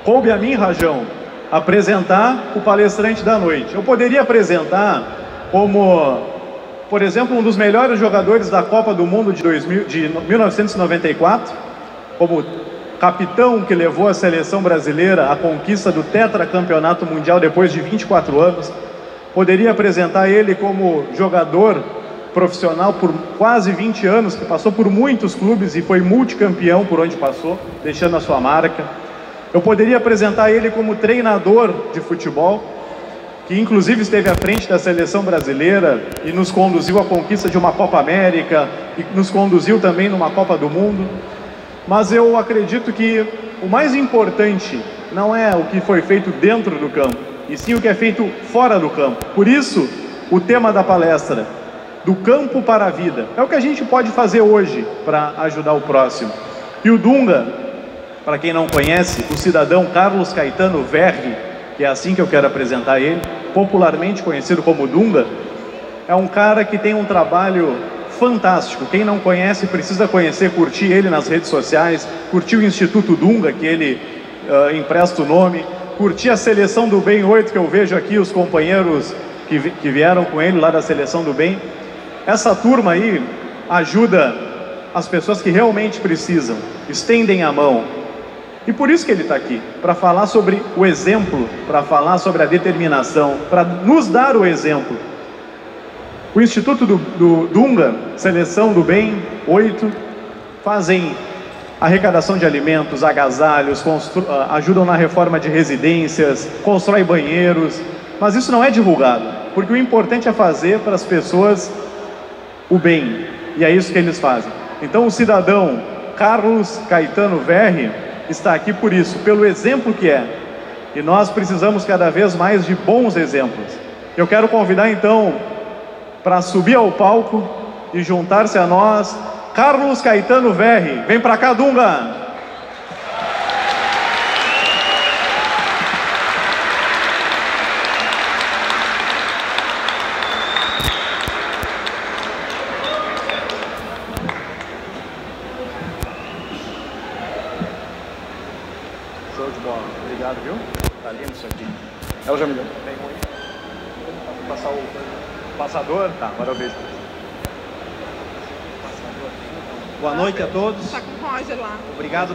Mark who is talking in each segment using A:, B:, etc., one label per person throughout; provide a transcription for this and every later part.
A: Coube a mim, Rajão, apresentar o palestrante da noite. Eu poderia apresentar como, por exemplo, um dos melhores jogadores da Copa do Mundo de 1994, como capitão que levou a seleção brasileira à conquista do tetracampeonato mundial depois de 24 anos. Poderia apresentar ele como jogador profissional por quase 20 anos, que passou por muitos clubes e foi multicampeão por onde passou, deixando a sua marca. Eu poderia apresentar ele como treinador de futebol, que inclusive esteve à frente da seleção brasileira e nos conduziu à conquista de uma Copa América e nos conduziu também numa Copa do Mundo. Mas eu acredito que o mais importante não é o que foi feito dentro do campo, e sim o que é feito fora do campo. Por isso, o tema da palestra, do campo para a vida, é o que a gente pode fazer hoje para ajudar o próximo. E o Dunga, para quem não conhece, o cidadão Carlos Caetano Verri, que é assim que eu quero apresentar ele, popularmente conhecido como Dunga, é um cara que tem um trabalho fantástico. Quem não conhece precisa conhecer, curtir ele nas redes sociais, curtir o Instituto Dunga, que ele empresta o nome, curtir a Seleção do Bem 8, que eu vejo aqui os companheiros que vieram com ele lá da Seleção do Bem. Essa turma aí ajuda as pessoas que realmente precisam, estendem a mão. E por isso que ele está aqui, para falar sobre o exemplo, para falar sobre a determinação, para nos dar o exemplo. O Instituto do Dunga, Seleção do Bem 8, fazem arrecadação de alimentos, agasalhos, ajudam na reforma de residências, constroem banheiros, mas isso não é divulgado, porque o importante é fazer para as pessoas o bem, e é isso que eles fazem. Então o cidadão Carlos Caetano Verri está aqui por isso, pelo exemplo que é, e nós precisamos cada vez mais de bons exemplos. Eu quero convidar então para subir ao palco e juntar-se a nós, Carlos Caetano Verri. Vem para cá, Dunga! Show de bola. Obrigado, viu? Tá lindo isso aqui. Ela já me deu. Tem ruim. Vou passar o passador? Tá, agora eu vejo. Boa noite a todos.
B: Está com o Roger lá.
A: Obrigado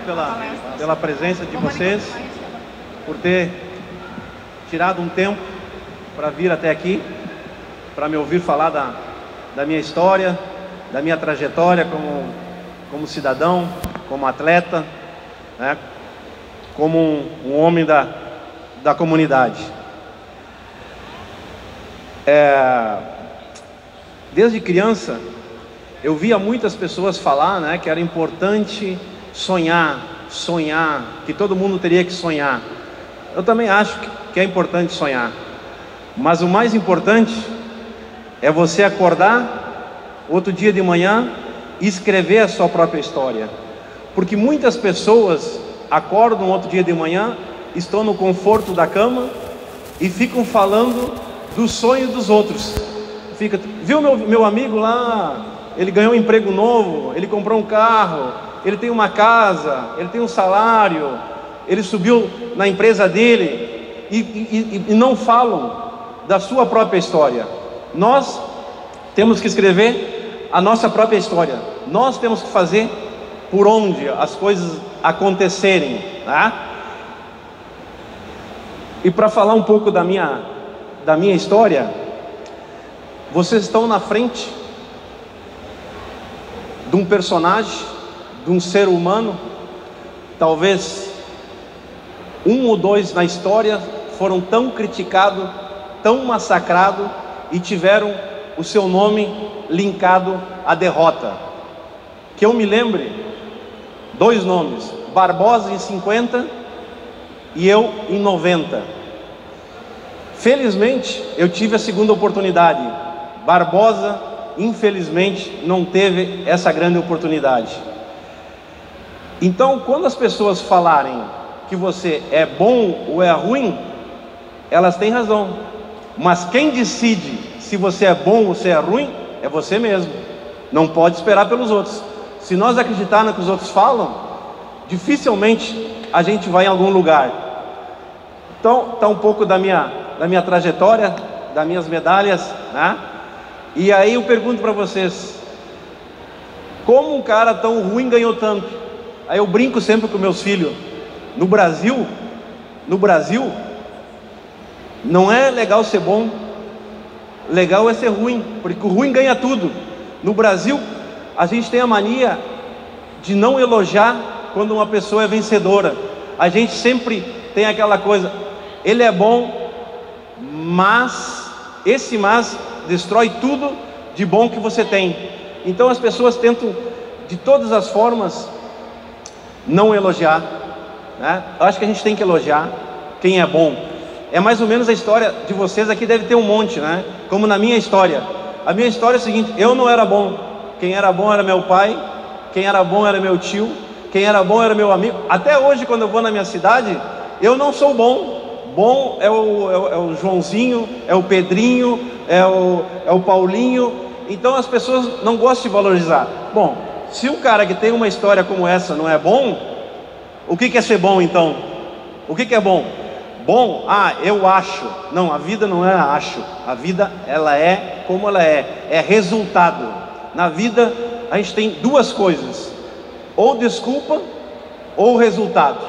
A: pela presença de vocês, por ter tirado um tempo para vir até aqui, para me ouvir falar da minha história, da minha trajetória como cidadão, como atleta, né, como um homem da comunidade. Desde criança, eu via muitas pessoas falar, né, que era importante sonhar, que todo mundo teria que sonhar. Eu também acho que é importante sonhar, mas o mais importante é você acordar outro dia de manhã e escrever a sua própria história, porque muitas pessoas acordam outro dia de manhã, estão no conforto da cama e ficam falando do sonho dos outros. Viu meu amigo lá, ele ganhou um emprego novo, ele comprou um carro, ele tem uma casa, ele tem um salário, ele subiu na empresa dele, e não falam da sua própria história. Nós temos que escrever a nossa própria história, nós temos que fazer por onde as coisas acontecerem, tá? E para falar um pouco da minha história, vocês estão na frente de um personagem, de um ser humano. Talvez um ou dois na história foram tão criticados, tão massacrados e tiveram o seu nome linkado à derrota. Que eu me lembre, 2 nomes, Barbosa em 50 e eu em 90. Felizmente eu tive a segunda oportunidade. Barbosa, infelizmente, não teve essa grande oportunidade. Então, quando as pessoas falarem que você é bom ou é ruim, elas têm razão. Mas quem decide se você é bom ou se é ruim é você mesmo. Não pode esperar pelos outros. Se nós acreditarmos no que os outros falam, dificilmente a gente vai em algum lugar.
B: Então, tá um pouco da minha trajetória, das minhas medalhas, né? E aí eu pergunto para vocês, como um cara tão ruim ganhou tanto? Aí eu brinco sempre com meus filhos, no Brasil, não é legal ser bom, legal é ser ruim, porque o ruim ganha tudo. No Brasil, a gente tem a mania de não elogiar quando uma pessoa é vencedora. A gente sempre tem aquela coisa, ele é bom, mas esse mas destrói tudo de bom que você tem. Então as pessoas tentam de todas as formas não elogiar, né? Eu acho que a gente tem que elogiar quem é bom. É mais ou menos a história de vocês aqui, deve ter um monte, né? Como na minha história. A minha história é a seguinte: eu não era bom. Quem era bom era meu pai, quem era bom era meu tio, quem era bom era meu amigo. Até hoje, quando eu vou na minha cidade, eu não sou bom. Bom é o Joãozinho, é o Pedrinho, é o Paulinho. Então as pessoas não gostam de valorizar. Bom, se um cara que tem uma história como essa não é bom, o que é ser bom então? O que é bom? Bom, eu acho. Não, a vida não é acho. A vida, ela é como ela é resultado. Na vida a gente tem duas coisas: ou desculpa ou resultado.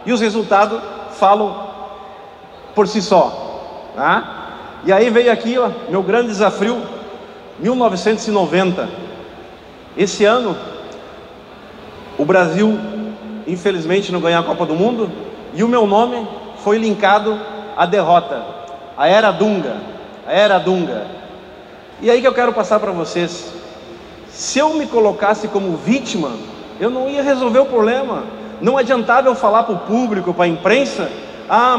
B: E os resultados falam por si só, tá? E aí veio aqui, ó, meu grande desafio, 1990. Esse ano o Brasil infelizmente não ganhou a Copa do Mundo, e o meu nome foi linkado à derrota, a era Dunga. E aí que eu quero passar para vocês: se eu me colocasse como vítima, eu não ia resolver o problema. Não adiantava eu falar para o público, para a imprensa: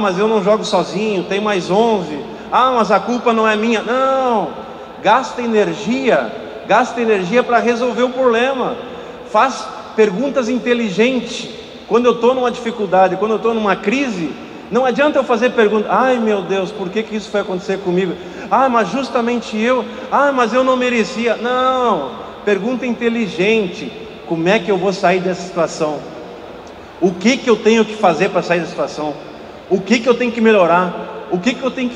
B: mas eu não jogo sozinho, tem mais 11. Mas a culpa não é minha. Não, gasta energia para resolver o problema. Faz perguntas inteligentes. Quando eu estou numa dificuldade, quando eu estou numa crise, não adianta eu fazer perguntas: ai meu Deus, por que isso foi acontecer comigo? Mas justamente eu. Mas eu não merecia. Não, pergunta inteligente: como é que eu vou sair dessa situação? O que eu tenho que fazer para sair da situação? O que eu tenho que melhorar? O que eu tenho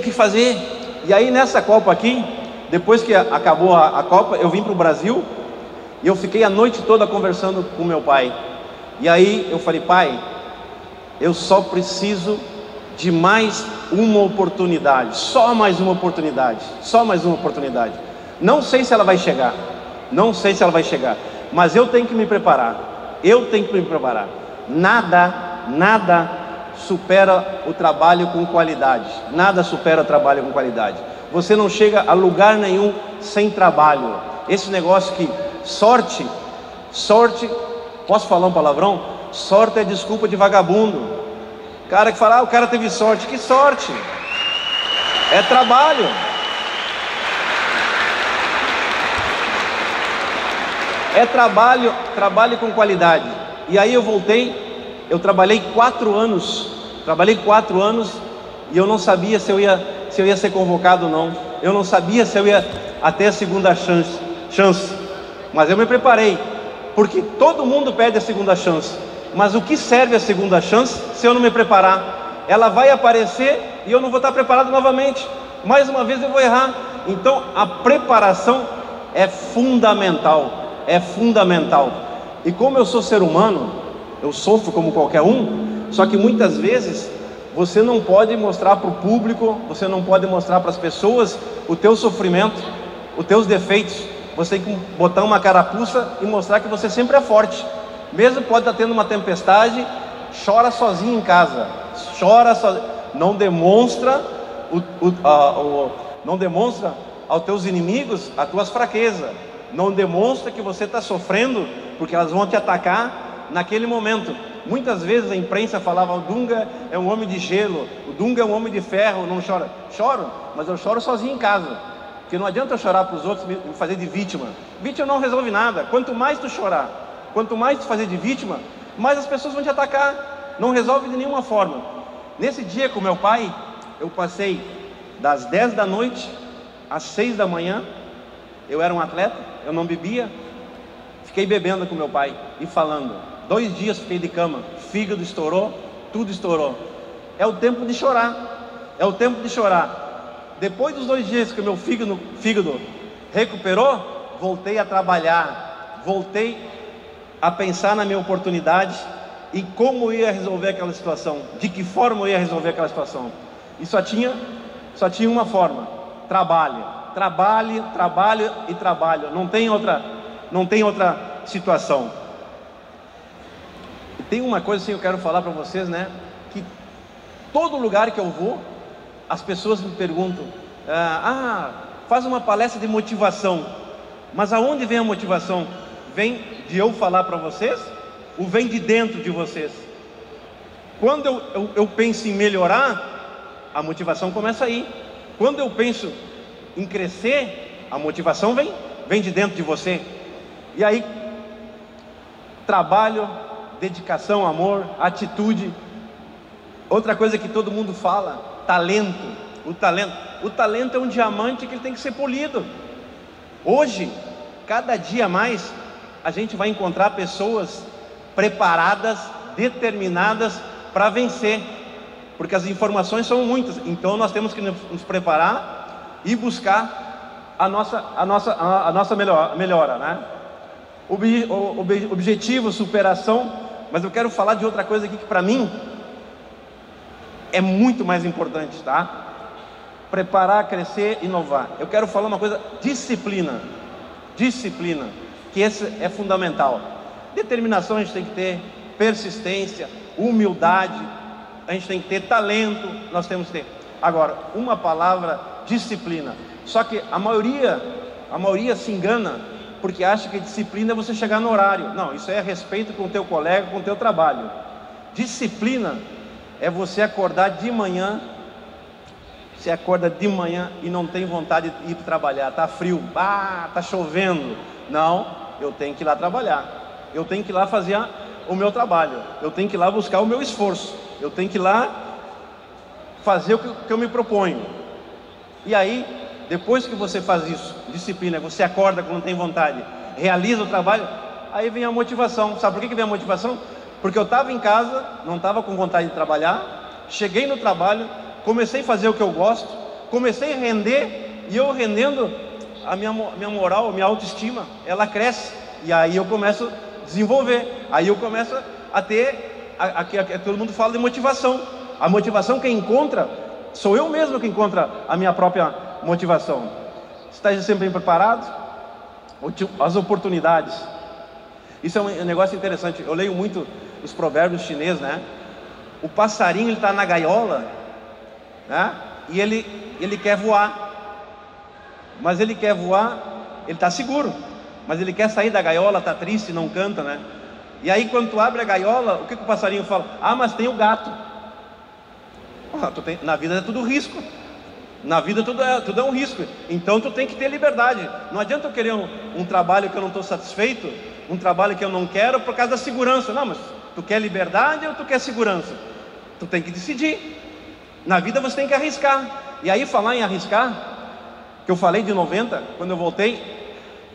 B: que fazer? E aí nessa Copa aqui, depois que acabou a Copa, eu vim para o Brasil e eu fiquei a noite toda conversando com meu pai. E aí eu falei: pai, eu só preciso de mais uma oportunidade, só mais uma oportunidade. Não sei se ela vai chegar, mas eu tenho que me preparar. Nada supera o trabalho com qualidade. Você não chega a lugar nenhum sem trabalho. Esse negócio que sorte, posso falar um palavrão? Sorte é desculpa de vagabundo. O cara que fala: o cara teve sorte. Que sorte? É trabalho. É trabalho com qualidade. E aí eu voltei, eu trabalhei 4 anos, e eu não sabia se eu ia ser convocado ou não. Eu não sabia se eu ia até a segunda chance. Mas eu me preparei, porque todo mundo pede a segunda chance. Mas o que serve a segunda chance se eu não me preparar? Ela vai aparecer e eu não vou estar preparado novamente. Mais uma vez eu vou errar. Então a preparação é fundamental. E como eu sou ser humano, eu sofro como qualquer um. Só que muitas vezes você não pode mostrar para o público, você não pode mostrar para as pessoas o teu sofrimento, os teus defeitos. Você tem que botar uma carapuça e mostrar que você sempre é forte. Mesmo pode estar tendo uma tempestade, chora sozinho em casa, não demonstra aos teus inimigos as tuas fraquezas. Não demonstra que você está sofrendo, porque elas vão te atacar naquele momento. Muitas vezes a imprensa falava: o Dunga é um homem de gelo, o Dunga é um homem de ferro, não chora. Choro, mas eu choro sozinho em casa, porque não adianta eu chorar para os outros, me fazer de vítima. Vítima não resolve nada. Quanto mais tu chorar, quanto mais tu fazer de vítima, mais as pessoas vão te atacar. Não resolve de nenhuma forma. Nesse dia com meu pai, eu passei das 10 da noite às 6 da manhã. Eu era um atleta, eu não bebia, fiquei bebendo com meu pai e falando. 2 dias fiquei de cama, fígado estourou, tudo estourou. É o tempo de chorar, é o tempo de chorar. Depois dos 2 dias que o meu fígado recuperou, voltei a trabalhar, voltei a pensar na minha oportunidade e como eu ia resolver aquela situação, de que forma eu ia resolver aquela situação. E só tinha uma forma: trabalho, trabalho, trabalho e trabalho. Não tem outra situação. E tem uma coisa assim que eu quero falar para vocês, né? Que todo lugar que eu vou, as pessoas me perguntam: faz uma palestra de motivação. Mas aonde vem a motivação? Vem de eu falar para vocês? Ou vem de dentro de vocês? Quando eu penso em melhorar, a motivação começa aí. Quando eu penso em crescer, a motivação vem de dentro de você. E aí, trabalho, dedicação, amor, atitude. Outra coisa que todo mundo fala: talento. O talento é um diamante que ele tem que ser polido. Hoje, cada dia mais, a gente vai encontrar pessoas preparadas, determinadas para vencer, porque as informações são muitas. Então nós temos que nos preparar e buscar a nossa melhora, né? Objetivo, superação. Mas eu quero falar de outra coisa aqui que para mim é muito mais importante, tá? Preparar, crescer, inovar. Eu quero falar uma coisa: disciplina, que esse é fundamental. Determinação a gente tem que ter, persistência, humildade, a gente tem que ter talento, nós temos que ter. Agora, uma palavra: disciplina. Só que a maioria se engana, porque acha que disciplina é você chegar no horário. Não, isso é respeito com o teu colega, com o teu trabalho. Disciplina é você acordar de manhã. Você acorda de manhã e não tem vontade de ir trabalhar, está frio, está chovendo. Não, eu tenho que ir lá trabalhar, eu tenho que ir lá fazer o meu trabalho, eu tenho que ir lá buscar o meu esforço, eu tenho que ir lá fazer o que eu me proponho. E aí, depois que você faz isso, disciplina, você acorda quando não tem vontade, realiza o trabalho, aí vem a motivação. Sabe por que vem a motivação? Porque eu estava em casa, não estava com vontade de trabalhar, cheguei no trabalho, comecei a fazer o que eu gosto, comecei a render, e eu rendendo, a minha moral, a minha autoestima, ela cresce, e aí eu começo a desenvolver, aí eu começo a ter, todo mundo fala de motivação. A motivação quem encontra, sou eu mesmo que encontra a minha própria motivação. Esteja sempre bem preparado, as oportunidades. Isso é um negócio interessante. Eu leio muito os provérbios chineses, né? O passarinho, ele está na gaiola, né? E ele quer voar, mas ele quer voar, ele está seguro, mas ele quer sair da gaiola, está triste, não canta, né? E aí quando tu abre a gaiola, o que o passarinho fala? Mas tem o gato. Na vida é tudo risco, na vida tudo é um risco, então tu tem que ter liberdade. Não adianta eu querer um trabalho que eu não estou satisfeito, um trabalho que eu não quero por causa da segurança. Não, mas tu quer liberdade ou tu quer segurança? Tu tem que decidir. Na vida você tem que arriscar. E aí, falar em arriscar, que eu falei de 90, quando eu voltei,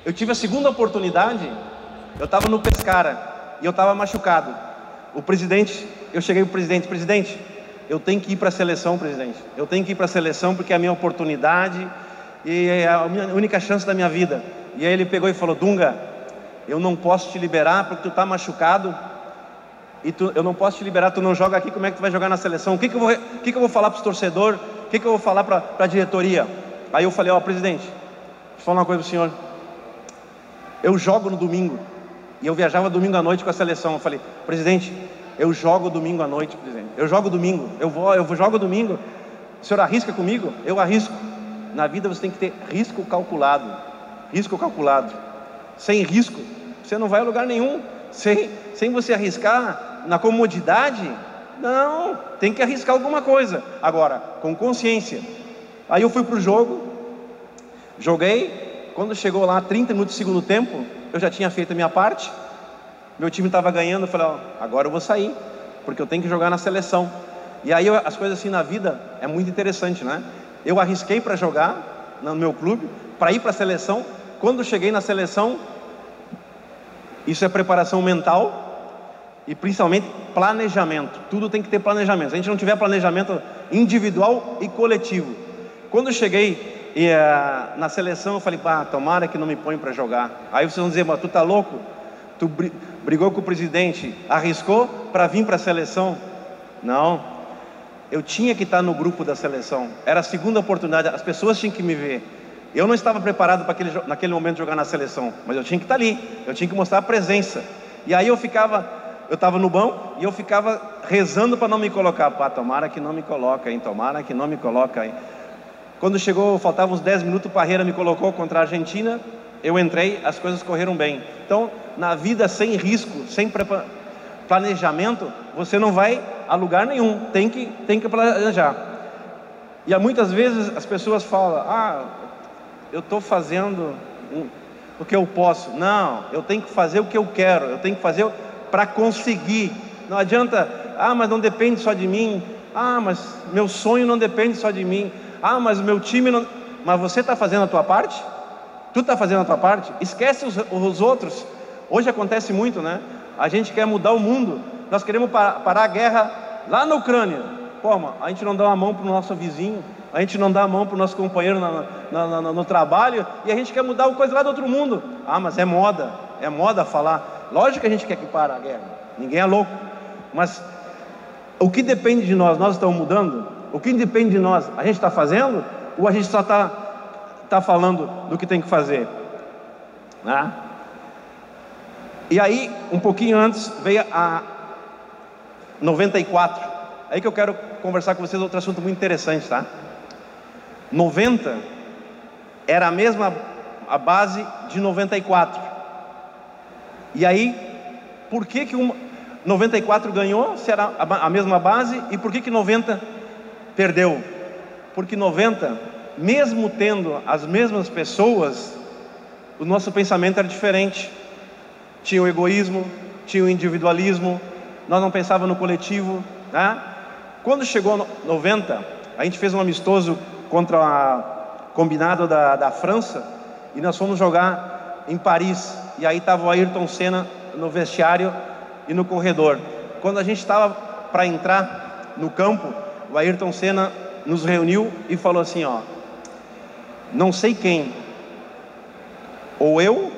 B: eu tive a segunda oportunidade. Eu estava no Pescara e eu estava machucado. Eu cheguei para o presidente, eu tenho que ir para a seleção, presidente. Eu tenho que ir para a seleção porque é a minha oportunidade e é a única chance da minha vida. E aí ele pegou e falou: Dunga, eu não posso te liberar porque tu está machucado. Eu não posso te liberar, tu não joga aqui, como é que tu vai jogar na seleção? O que eu vou falar para os torcedores? O que eu vou falar para a diretoria? Aí eu falei: presidente, deixa eu falar uma coisa para o senhor. Eu jogo no domingo, e eu viajava domingo à noite com a seleção. Eu falei: presidente, eu jogo domingo à noite, presidente. Eu jogo domingo, eu jogo domingo. O senhor arrisca comigo? Eu arrisco. Na vida você tem que ter risco calculado. Risco calculado. Sem risco, você não vai a lugar nenhum. Sem você arriscar na comodidade, não, tem que arriscar alguma coisa. Agora, com consciência. Aí eu fui pro jogo, joguei. Quando chegou lá 30 minutos do segundo tempo, eu já tinha feito a minha parte, meu time estava ganhando. Eu falei: agora eu vou sair, porque eu tenho que jogar na seleção. E aí as coisas assim na vida é muito interessante, né? Eu arrisquei para jogar no meu clube, para ir para a seleção. Quando cheguei na seleção, isso é preparação mental e principalmente planejamento. Tudo tem que ter planejamento. Se a gente não tiver planejamento individual e coletivo. Quando eu cheguei na seleção, eu falei, tomara que não me põe para jogar. Aí vocês vão dizer, mas tu tá louco? Tu brigou com o presidente, arriscou para vir para a seleção? Não, eu tinha que estar no grupo da seleção. Era a segunda oportunidade, as pessoas tinham que me ver. Eu não estava preparado para naquele momento jogar na seleção, mas eu tinha que estar ali, eu tinha que mostrar a presença. E aí eu estava no banco e eu ficava rezando para não me colocar. Tomara que não me coloca, hein? Tomara que não me coloca, hein? Quando chegou, faltavam uns 10 minutos, o Parreira me colocou contra a Argentina, eu entrei, as coisas correram bem. Então, na vida sem risco, sem planejamento, você não vai a lugar nenhum, tem que planejar. E muitas vezes as pessoas falam, eu estou fazendo o que eu posso. Não, eu tenho que fazer o que eu quero, eu tenho que fazer para conseguir. Não adianta, mas não depende só de mim, mas meu sonho não depende só de mim, mas o meu time não... Mas você está fazendo a tua parte? Tu está fazendo a tua parte? Esquece os outros. Hoje acontece muito, né? A gente quer mudar o mundo, nós queremos parar a guerra lá na Ucrânia. A gente não dá uma mão para o nosso vizinho, a gente não dá a mão para o nosso companheiro no trabalho, e a gente quer mudar coisa lá do outro mundo. Mas é moda falar. Lógico que a gente quer que pare a guerra, ninguém é louco, mas o que depende de nós estamos mudando? O que depende de nós, a gente está fazendo? Ou a gente só está falando do que tem que fazer? E aí, um pouquinho antes, veio a 94. Aí que eu quero conversar com vocês outro assunto muito interessante, tá? 90 era a base de 94. E aí, por que 94 ganhou, se era a mesma base, e por que 90 perdeu? Porque 90, mesmo tendo as mesmas pessoas, o nosso pensamento era diferente. Tinha o egoísmo, tinha o individualismo, nós não pensávamos no coletivo, né? Quando chegou 90, a gente fez um amistoso contra a combinado da França, e nós fomos jogar em Paris, e aí estava o Ayrton Senna no vestiário e no corredor. Quando a gente estava para entrar no campo, o Ayrton Senna nos reuniu e falou assim, não sei quem, ou eu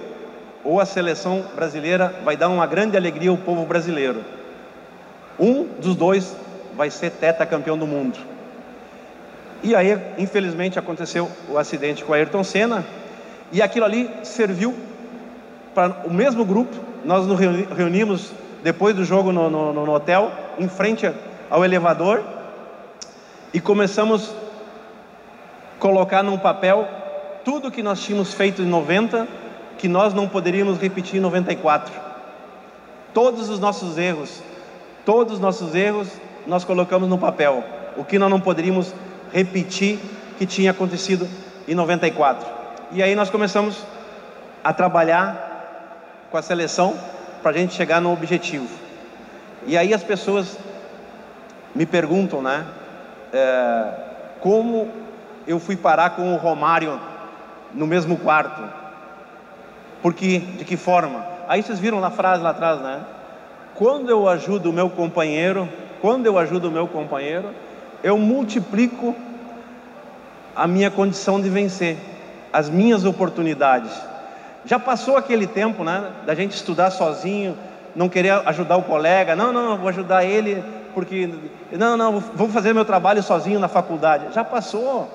B: ou a seleção brasileira vai dar uma grande alegria ao povo brasileiro. Um dos dois vai ser tetracampeão do mundo. E aí, infelizmente, aconteceu o acidente com o Ayrton Senna, e aquilo ali serviu para o mesmo grupo. Nós nos reunimos depois do jogo no hotel, em frente ao elevador, e começamos a colocar num papel tudo que nós tínhamos feito em 90, que nós não poderíamos repetir em 94. Todos os nossos erros nós colocamos no papel, o que nós não poderíamos repetir que tinha acontecido em 94. E aí nós começamos a trabalhar com a seleção para a gente chegar no objetivo. E aí as pessoas me perguntam, né, como eu fui parar com o Romário no mesmo quarto? Porque, de que forma? Aí vocês viram a frase lá atrás, né? Quando eu ajudo o meu companheiro, eu multiplico a minha condição de vencer, as minhas oportunidades. Já passou aquele tempo, né, da gente estudar sozinho, não querer ajudar o colega, não, vou ajudar ele, porque, não, vou fazer meu trabalho sozinho na faculdade. Já passou.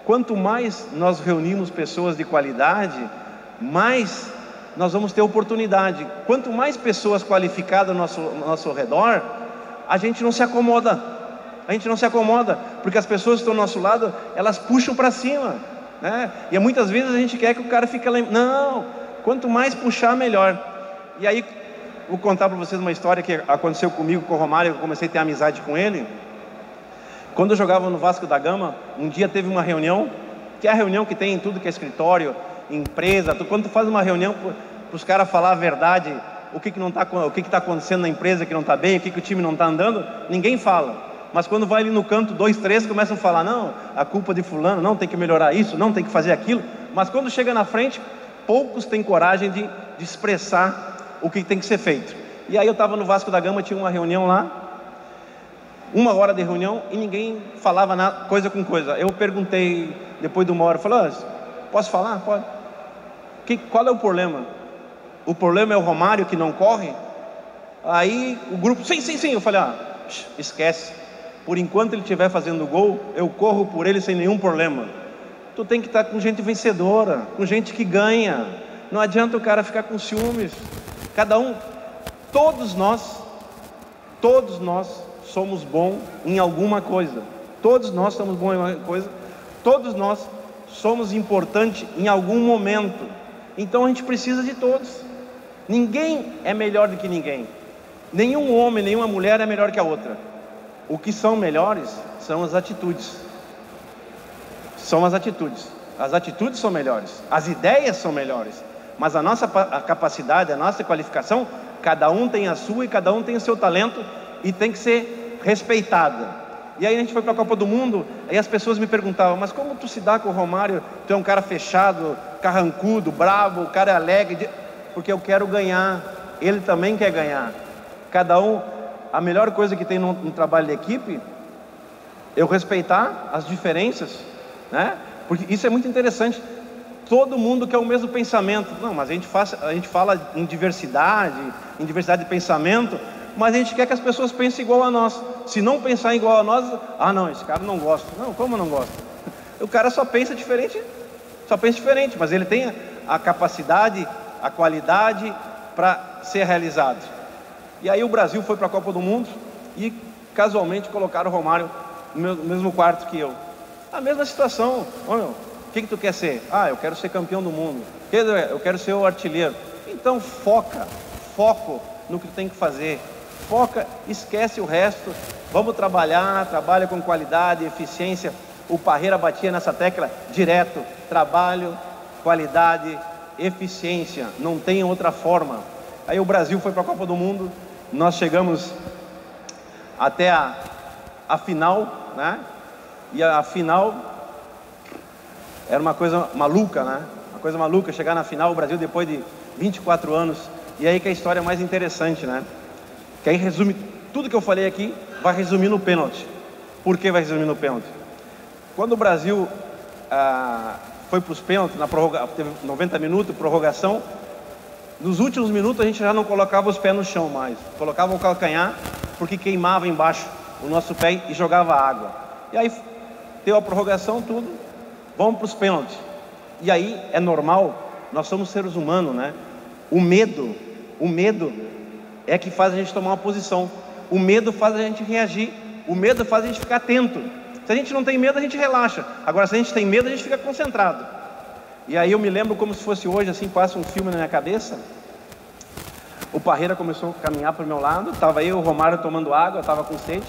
B: Quanto mais nós reunimos pessoas de qualidade, mais nós vamos ter oportunidade. Quanto mais pessoas qualificadas no nosso redor, a gente não se acomoda. Porque as pessoas que estão do nosso lado, elas puxam para cima, né? E muitas vezes a gente quer que o cara fique lá. Não, quanto mais puxar, melhor. E aí, vou contar para vocês uma história que aconteceu comigo com o Romário. Eu comecei a ter amizade com ele. Quando eu jogava no Vasco da Gama, um dia teve uma reunião, que é a reunião que tem em tudo que é escritório, empresa. Quando tu faz uma reunião para os caras falar a verdade, o que está acontecendo na empresa que não está bem, o que o time não está andando, ninguém fala. Mas quando vai ali no canto, 2, 3 começam a falar, não, a culpa de fulano, não, tem que melhorar isso, não, tem que fazer aquilo. Mas quando chega na frente, poucos têm coragem de expressar o que tem que ser feito. E aí eu estava no Vasco da Gama, tinha uma reunião lá, 1 hora de reunião, e ninguém falava nada, coisa com coisa. Eu perguntei, depois de 1 hora, falei, posso falar? Pode. Qual é o problema? O problema é o Romário que não corre? Aí o grupo, sim. Eu falei, esquece. Por enquanto ele estiver fazendo gol, eu corro por ele sem nenhum problema. Tu tem que estar com gente vencedora, com gente que ganha. Não adianta o cara ficar com ciúmes. Cada um, todos nós somos bons em alguma coisa. Todos nós somos bons em alguma coisa. Todos nós somos importantes em algum momento. Então a gente precisa de todos. Ninguém é melhor do que ninguém. Nenhum homem, nenhuma mulher é melhor que a outra. O que são melhores são as atitudes. São as atitudes. As atitudes são melhores. As ideias são melhores. Mas a nossa capacidade, a nossa qualificação, cada um tem a sua e cada um tem o seu talento e tem que ser respeitada. E aí a gente foi para a Copa do Mundo, aí as pessoas me perguntavam, mas como tu se dá com o Romário? Tu é um cara fechado, carrancudo, bravo, o cara é alegre. Porque eu quero ganhar, ele também quer ganhar. Cada um, a melhor coisa que tem no trabalho de equipe, eu respeitar as diferenças, né? Porque isso é muito interessante. Todo mundo quer o mesmo pensamento. Não, mas a gente fala em diversidade de pensamento, mas a gente quer que as pessoas pensem igual a nós. Se não pensar igual a nós, não, esse cara não gosta. Não, como não gosta? O cara só pensa diferente, mas ele tem a capacidade, a qualidade para ser realizado. E aí o Brasil foi para a Copa do Mundo e casualmente colocaram o Romário no mesmo quarto que eu. A mesma situação. O que tu quer ser? Eu quero ser campeão do mundo. Eu quero ser o artilheiro. Então foco no que tu tem que fazer. Foca, esquece o resto. Vamos trabalha com qualidade, eficiência. O Parreira batia nessa tecla direto: trabalho, qualidade, eficiência, não tem outra forma. Aí o Brasil foi para a Copa do Mundo, nós chegamos até a final, né? E a final era uma coisa maluca, né? Uma coisa maluca, chegar na final, o Brasil depois de 24 anos. E aí que é a história mais interessante, né? Que aí resume tudo que eu falei aqui, vai resumir no pênalti. Por que vai resumir no pênalti? Quando o Brasil foi para os pênaltis, teve 90 minutos, prorrogação. Nos últimos minutos a gente já não colocava os pés no chão mais, colocava o calcanhar, porque queimava embaixo o nosso pé e jogava água. E aí deu a prorrogação, tudo, vamos para os pênaltis. E aí é normal, nós somos seres humanos, né? O medo é que faz a gente tomar uma posição. O medo faz a gente reagir, o medo faz a gente ficar atento. Se a gente não tem medo, a gente relaxa. Agora, se a gente tem medo, a gente fica concentrado. E aí eu me lembro como se fosse hoje, assim, passa um filme na minha cabeça. O Parreira começou a caminhar para o meu lado. Estava eu e o Romário tomando água, estava com sede.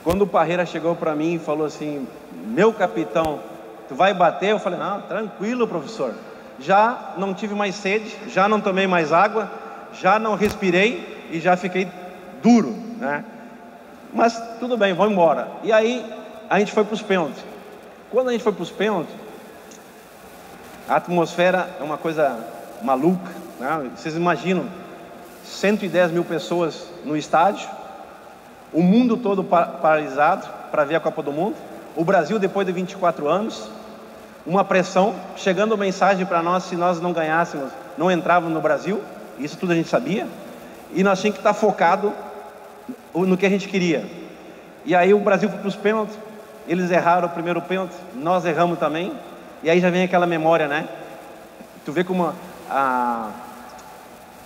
B: Quando o Parreira chegou para mim e falou assim: meu capitão, tu vai bater? Eu falei: não, tranquilo, professor. Já não tive mais sede, já não tomei mais água, já não respirei e já fiquei duro, né? Mas tudo bem, vamos embora. E aí a gente foi para os pênaltis. Quando a gente foi para os pênaltis, a atmosfera é uma coisa maluca, né? Vocês imaginam 110 mil pessoas no estádio, o mundo todo paralisado para ver a Copa do Mundo, o Brasil depois de 24 anos, uma pressão, chegando mensagem para nós: se nós não ganhássemos, não entrávamos no Brasil. Isso tudo a gente sabia, e nós tínhamos que estar focado no que a gente queria. E aí o Brasil foi para os pênaltis, eles erraram o primeiro pênalti, nós erramos também. E aí já vem aquela memória, né? Tu vê como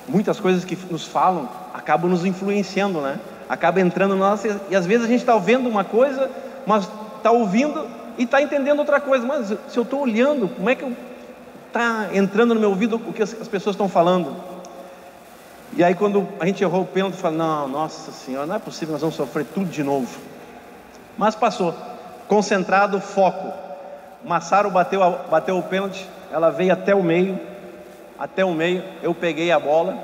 B: muitas coisas que nos falam acabam nos influenciando, né? Acaba entrando na nossa, e às vezes a gente está vendo uma coisa, mas está ouvindo e está entendendo outra coisa. Mas se eu estou olhando, como é que está entrando no meu ouvido o que as pessoas estão falando? E aí quando a gente errou o pênalti, eu falei: não, nossa senhora, não é possível, nós vamos sofrer tudo de novo. Mas passou, concentrado, foco. Massaro bateu o pênalti, ela veio até o meio, eu peguei a bola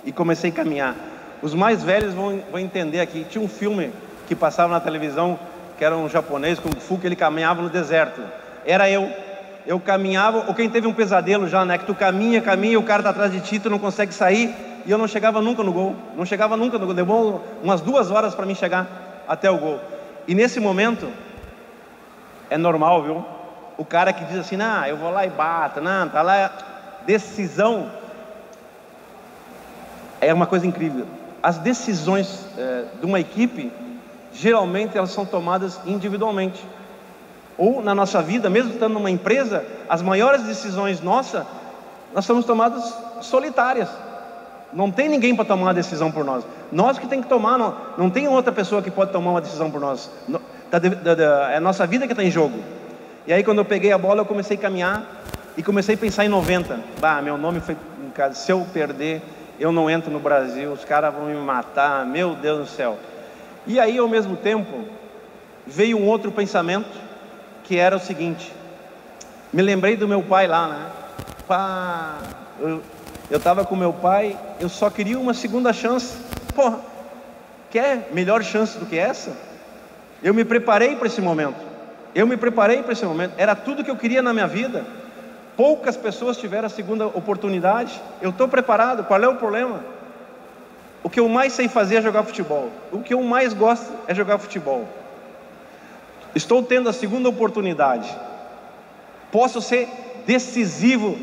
B: e comecei a caminhar. Os mais velhos vão entender aqui. Tinha um filme que passava na televisão, que era um japonês, Kung Fu, que ele caminhava no deserto. Era eu caminhava, ou quem teve um pesadelo já, né? Que tu caminha, o cara tá atrás de ti, tu não consegue sair, e eu não chegava nunca no gol. Não chegava nunca no gol. Levou umas 2 horas para mim chegar até o gol. E nesse momento, é normal, viu? O cara que diz assim, não, eu vou lá e bato, não, tá lá. Decisão é uma coisa incrível. As decisões de uma equipe, geralmente elas são tomadas individualmente. Ou na nossa vida, mesmo estando numa empresa, as maiores decisões nossas, nós somos tomadas solitárias. Não tem ninguém para tomar uma decisão por nós. Nós que tem que tomar, não tem outra pessoa que pode tomar uma decisão por nós. É a nossa vida que está em jogo. E aí quando eu peguei a bola, eu comecei a caminhar e comecei a pensar em 90. Meu nome foi, se eu perder, eu não entro no Brasil, os caras vão me matar, meu Deus do céu. E aí ao mesmo tempo, veio um outro pensamento, que era o seguinte, me lembrei do meu pai lá, né? Eu estava com meu pai, eu só queria uma segunda chance. Porra, quer melhor chance do que essa? Eu me preparei para esse momento. Era tudo que eu queria na minha vida. Poucas pessoas tiveram a segunda oportunidade. Eu estou preparado. Qual é o problema? O que eu mais sei fazer é jogar futebol. O que eu mais gosto é jogar futebol. Estou tendo a segunda oportunidade. Posso ser decisivo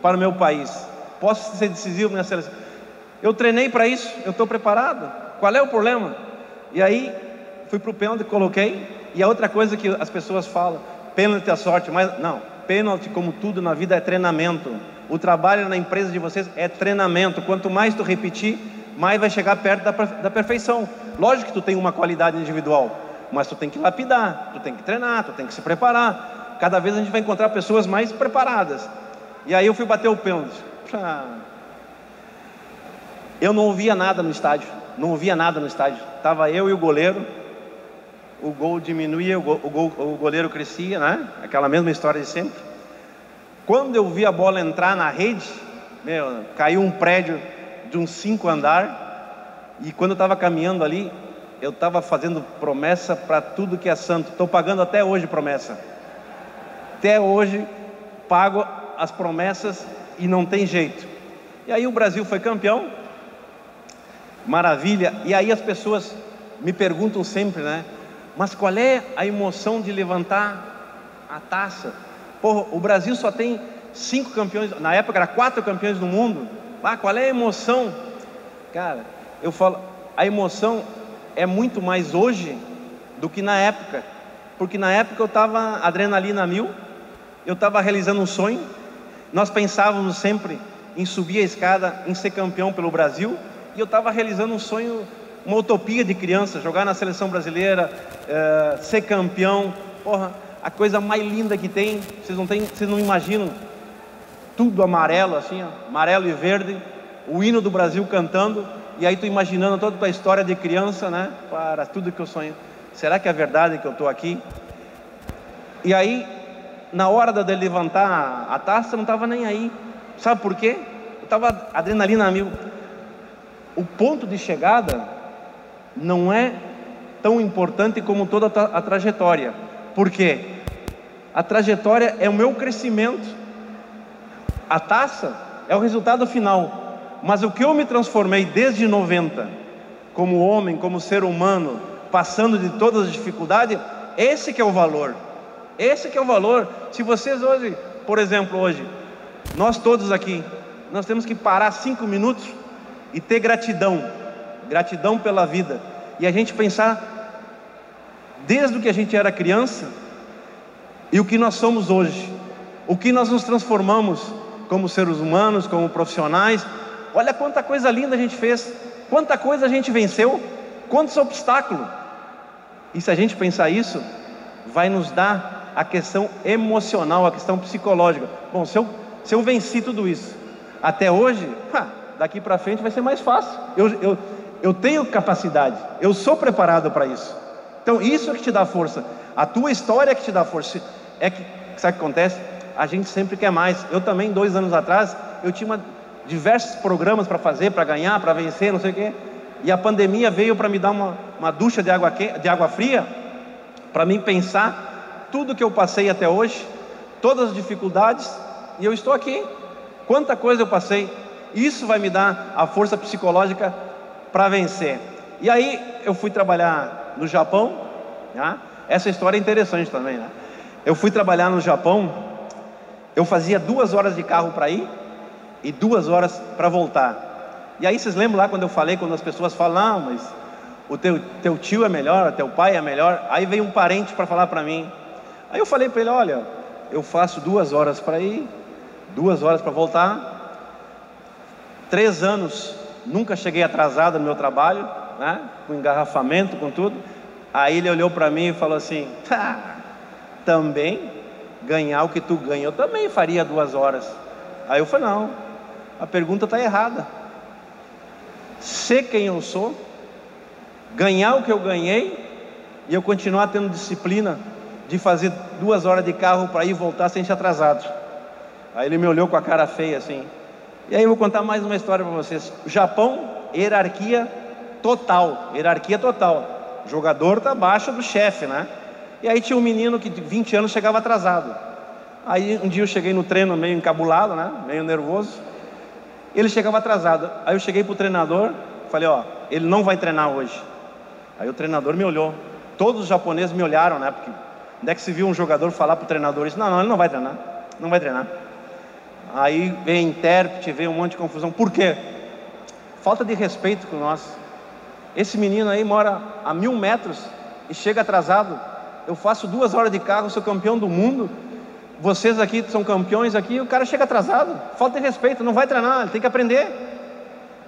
B: para o meu país. Posso ser decisivo na seleção. Eu treinei para isso. Eu estou preparado. Qual é o problema? E aí fui para o pênalti, coloquei. E a outra coisa que as pessoas falam, pênalti é sorte, mas não, pênalti, como tudo na vida, é treinamento. O trabalho na empresa de vocês é treinamento. Quanto mais tu repetir, mais vai chegar perto da perfeição. Lógico que tu tem uma qualidade individual, mas tu tem que lapidar, tu tem que treinar, tu tem que se preparar. Cada vez a gente vai encontrar pessoas mais preparadas. E aí eu fui bater o pênalti. Eu não ouvia nada no estádio. Estava eu e o goleiro. O gol diminuía, o goleiro crescia, né? Aquela mesma história de sempre. Quando eu vi a bola entrar na rede, caiu um prédio de uns 5 andares. E quando eu estava caminhando ali, eu estava fazendo promessa para tudo que é santo. Estou pagando até hoje promessa. Até hoje pago as promessas e não tem jeito. E aí o Brasil foi campeão. Maravilha. E aí as pessoas me perguntam sempre, né? Mas qual é a emoção de levantar a taça? Porra, o Brasil só tem 5 campeões, na época era 4 campeões do mundo. Qual é a emoção? Cara, eu falo, a emoção é muito mais hoje do que na época. Porque na época eu estava adrenalina 1000, eu estava realizando um sonho. Nós pensávamos sempre em subir a escada, em ser campeão pelo Brasil. E eu estava realizando um sonho, uma utopia de criança, jogar na seleção brasileira, ser campeão. Porra, a coisa mais linda que tem, vocês não imaginam. Tudo amarelo assim, ó, amarelo e verde, o hino do Brasil cantando, e aí tu imaginando toda a tua história de criança, né? Para tudo que eu sonho. Será que é verdade que eu estou aqui? E aí, na hora de levantar a taça, eu não estava nem aí. Sabe por quê? Eu estava adrenalina 1000. O ponto de chegada não é tão importante como toda a trajetória. Por quê? A trajetória é o meu crescimento. A taça é o resultado final. Mas o que eu me transformei desde 90, como homem, como ser humano, passando de todas as dificuldades, esse que é o valor. Esse que é o valor. Se vocês hoje, por exemplo, hoje, nós todos aqui, nós temos que parar 5 minutos e ter gratidão pela vida, e a gente pensar desde o que a gente era criança e o que nós somos hoje, o que nós nos transformamos como seres humanos, como profissionais. Olha quanta coisa linda a gente fez, quanta coisa a gente venceu, quantos obstáculos. E se a gente pensar isso, vai nos dar a questão emocional, a questão psicológica. Bom, se eu venci tudo isso até hoje, daqui para frente vai ser mais fácil. Eu tenho capacidade, eu sou preparado para isso. Então isso é que te dá força. A tua história é que te dá força. Sabe o que acontece? A gente sempre quer mais. Eu também, 2 anos atrás, eu tinha diversos programas para fazer, para ganhar, para vencer, não sei o quê. E a pandemia veio para me dar uma ducha de água fria, para mim pensar tudo que eu passei até hoje, todas as dificuldades, e eu estou aqui. Quanta coisa eu passei. Isso vai me dar a força psicológica para vencer. E aí eu fui trabalhar no Japão, né? Essa história é interessante também, né? Eu fui trabalhar no Japão, eu fazia 2 horas de carro para ir e 2 horas para voltar. E aí vocês lembram lá quando eu falei, quando as pessoas falam, não, mas o teu tio é melhor, teu pai é melhor. Aí veio um parente para falar para mim. Aí eu falei para ele, olha, eu faço 2 horas para ir, 2 horas para voltar. 3 anos, nunca cheguei atrasado no meu trabalho, né? Com engarrafamento, com tudo. Aí ele olhou para mim e falou assim, também ganhar o que tu ganha, eu também faria 2 horas. Aí eu falei, não, a pergunta está errada. Ser quem eu sou, ganhar o que eu ganhei e eu continuar tendo disciplina de fazer 2 horas de carro para ir e voltar sem ser atrasado. Aí ele me olhou com a cara feia assim. E aí eu vou contar mais uma história para vocês. O Japão, hierarquia total. Hierarquia total. O jogador está abaixo do chefe, né? E aí tinha um menino que de 20 anos chegava atrasado. Aí um dia eu cheguei no treino meio encabulado, né? Meio nervoso. Ele chegava atrasado. Aí eu cheguei pro treinador, falei, ó, ele não vai treinar hoje. Aí o treinador me olhou. Todos os japoneses me olharam, né? Porque onde é que se viu um jogador falar pro treinador isso? Não, ele não vai treinar. Não vai treinar. Aí vem intérprete, vem um monte de confusão. Por quê? Falta de respeito com nós. Esse menino aí mora a 1000 metros e chega atrasado. Eu faço 2 horas de carro, sou campeão do mundo. Vocês aqui são campeões aqui, o cara chega atrasado. Falta de respeito, não vai treinar, ele tem que aprender.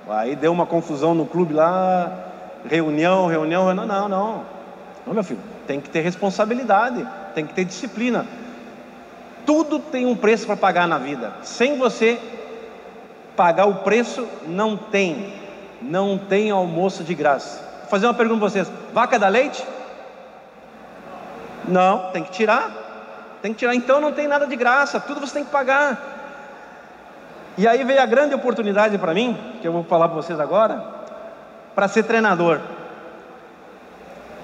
B: Aí deu uma confusão no clube lá, reunião. Não, meu filho, tem que ter responsabilidade, tem que ter disciplina. Tudo tem um preço para pagar na vida. Sem você pagar o preço, não tem almoço de graça. Vou fazer uma pergunta para vocês: vaca dá leite? Não, tem que tirar. Então não tem nada de graça, tudo você tem que pagar. E aí veio a grande oportunidade para mim, que eu vou falar para vocês agora, para ser treinador.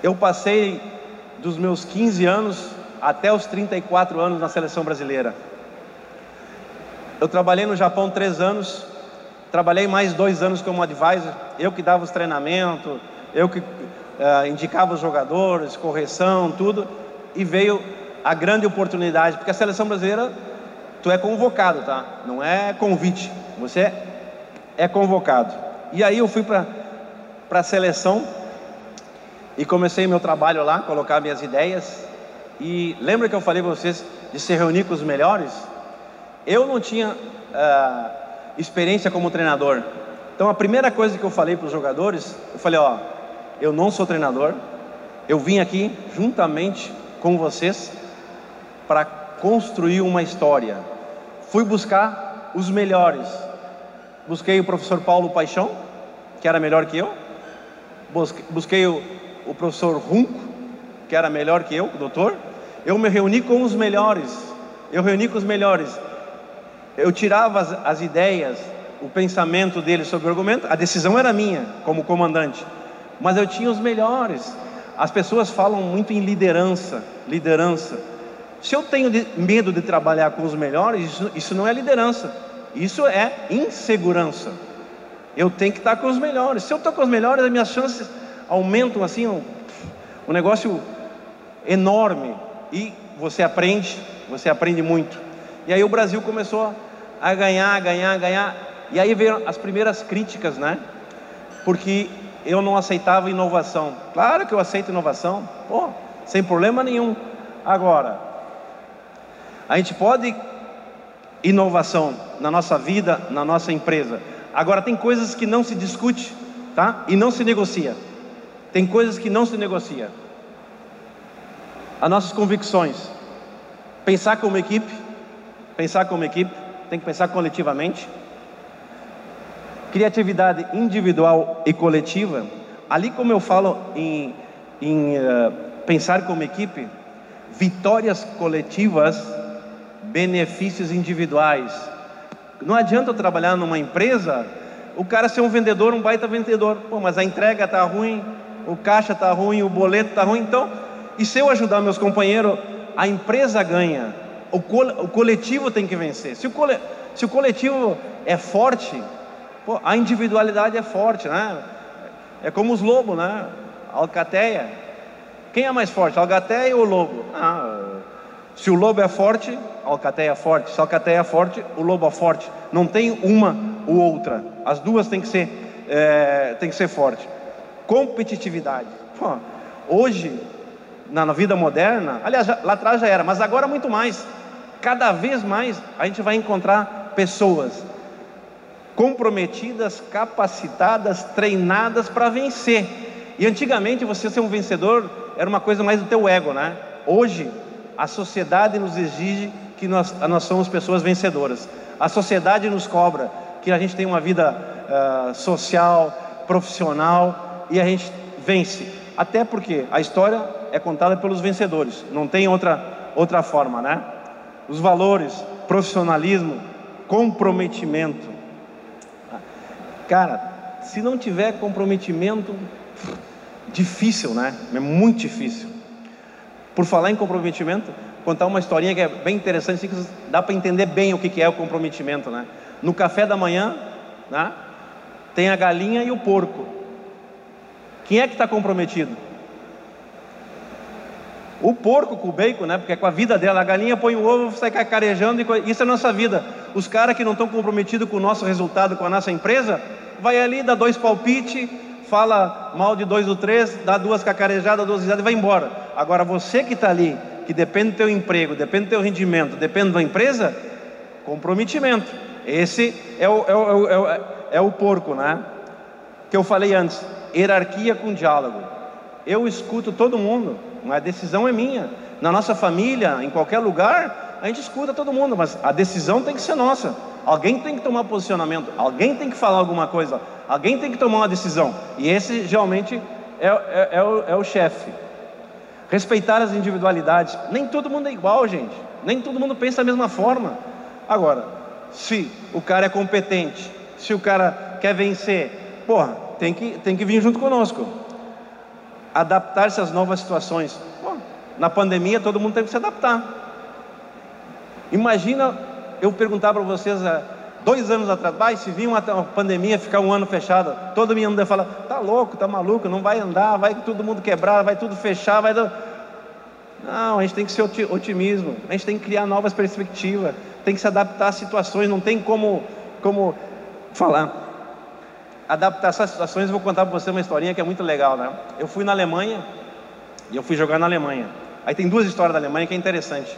B: Eu passei dos meus 15 anos até os 34 anos na seleção brasileira. Eu trabalhei no Japão 3 anos, trabalhei mais 2 anos como advisor, eu que dava os treinamentos, eu que indicava os jogadores, correção, tudo, e veio a grande oportunidade, porque a seleção brasileira, tu é convocado, tá? Não é convite, você é convocado. E aí eu fui para a seleção e comecei meu trabalho lá, colocar minhas ideias. E lembra que eu falei para vocês de se reunir com os melhores? Eu não tinha experiência como treinador. Então a primeira coisa que eu falei para os jogadores, eu falei, ó, eu não sou treinador, eu vim aqui juntamente com vocês para construir uma história. Fui buscar os melhores. Busquei o professor Paulo Paixão, que era melhor que eu. Busquei o professor Runco, que era melhor que eu, o doutor. Eu me reuni com os melhores. Eu tirava as ideias, o pensamento deles sobre o argumento. A decisão era minha, como comandante. Mas eu tinha os melhores. As pessoas falam muito em liderança. Se eu tenho medo de trabalhar com os melhores, isso não é liderança. Isso é insegurança. Eu tenho que estar com os melhores. Se eu estou com os melhores, as minhas chances aumentam assim, um negócio enorme. E você aprende muito. E aí o Brasil começou a ganhar. E aí veio as primeiras críticas, né? Porque eu não aceitava inovação. Claro que eu aceito inovação, sem problema nenhum. Agora, a gente pode inovação na nossa vida, na nossa empresa. Agora tem coisas que não se discute, tá? E não se negocia. Tem coisas que não se negocia. As nossas convicções. Pensar como equipe, tem que pensar coletivamente. Criatividade individual e coletiva. Ali, como eu falo em pensar como equipe, vitórias coletivas, benefícios individuais. Não adianta eu trabalhar numa empresa, o cara ser um vendedor, um baita vendedor, mas a entrega está ruim, o caixa está ruim, o boleto está ruim. Então, e se eu ajudar meus companheiros, a empresa ganha. O coletivo tem que vencer. Se o coletivo é forte, Pô, a individualidade é forte, né? É como os lobos, né? A alcateia. Quem é mais forte, a alcateia ou o lobo? Se o lobo é forte, a alcateia é forte. Se a alcateia é forte, o lobo é forte. Não tem uma ou outra. As duas têm que ser forte. Competitividade. Pô, hoje, na vida moderna, aliás, lá atrás já era, mas agora muito mais. Cada vez mais a gente vai encontrar pessoas comprometidas, capacitadas, treinadas para vencer. E antigamente você ser um vencedor era uma coisa mais do teu ego, né? Hoje a sociedade nos exige que nós somos pessoas vencedoras. A sociedade nos cobra que a gente tem uma vida social, profissional, e a gente vence. Até porque a história é contada pelos vencedores, não tem outra forma, né? Os valores, profissionalismo, comprometimento. Cara, se não tiver comprometimento, difícil, né? É muito difícil. Por falar em comprometimento, contar uma historinha que é bem interessante, assim, que dá para entender bem o que é o comprometimento, né? No café da manhã, né, tem a galinha e o porco. Quem é que está comprometido? O porco com o bacon, né? Porque é com a vida dela. A galinha põe o ovo, sai cacarejando, e isso é a nossa vida. Os caras que não estão comprometidos com o nosso resultado, com a nossa empresa, vai ali, dá 2 palpites, fala mal de 2 ou 3, dá 2 cacarejadas, 2 risadas e vai embora. Agora você que está ali, que depende do teu emprego, depende do teu rendimento, depende da empresa, comprometimento. Esse é o porco, né? Que eu falei antes, hierarquia com diálogo. Eu escuto todo mundo, mas a decisão é minha. Na nossa família, em qualquer lugar, a gente escuta todo mundo, mas a decisão tem que ser nossa. Alguém tem que tomar posicionamento, alguém tem que falar alguma coisa, alguém tem que tomar uma decisão. E esse geralmente é o chefe. Respeitar as individualidades. Nem todo mundo é igual, gente. Nem todo mundo pensa da mesma forma. Agora, se o cara é competente, se o cara quer vencer, porra, tem que vir junto conosco. Adaptar-se às novas situações. Pô, na pandemia todo mundo teve que se adaptar. Imagina eu perguntar para vocês 2 anos atrás, se vir uma pandemia, ficar 1 ano fechado, todo mundo ia falar, tá louco, tá maluco, não vai andar, vai todo mundo quebrar, vai tudo fechar, vai dar... Não, a gente tem que ser otimismo, a gente tem que criar novas perspectivas, tem que se adaptar às situações, não tem como falar. Adaptação às situações, eu vou contar para você uma historinha que é muito legal, né? Eu fui na Alemanha, e eu fui jogar na Alemanha. Aí tem 2 histórias da Alemanha que é interessante.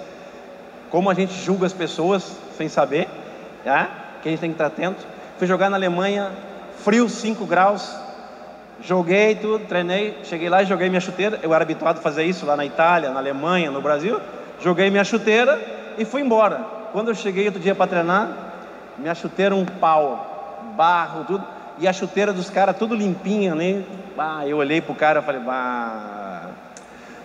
B: Como a gente julga as pessoas sem saber, né? Que a gente tem que estar atento. Fui jogar na Alemanha, frio, 5 graus, joguei tudo, treinei, cheguei lá e joguei minha chuteira. Eu era habituado a fazer isso lá na Itália, na Alemanha, no Brasil. Joguei minha chuteira e fui embora. Quando eu cheguei outro dia para treinar, minha chuteira um pau, barro, tudo. E a chuteira dos caras tudo limpinha, né? Eu olhei pro cara e falei,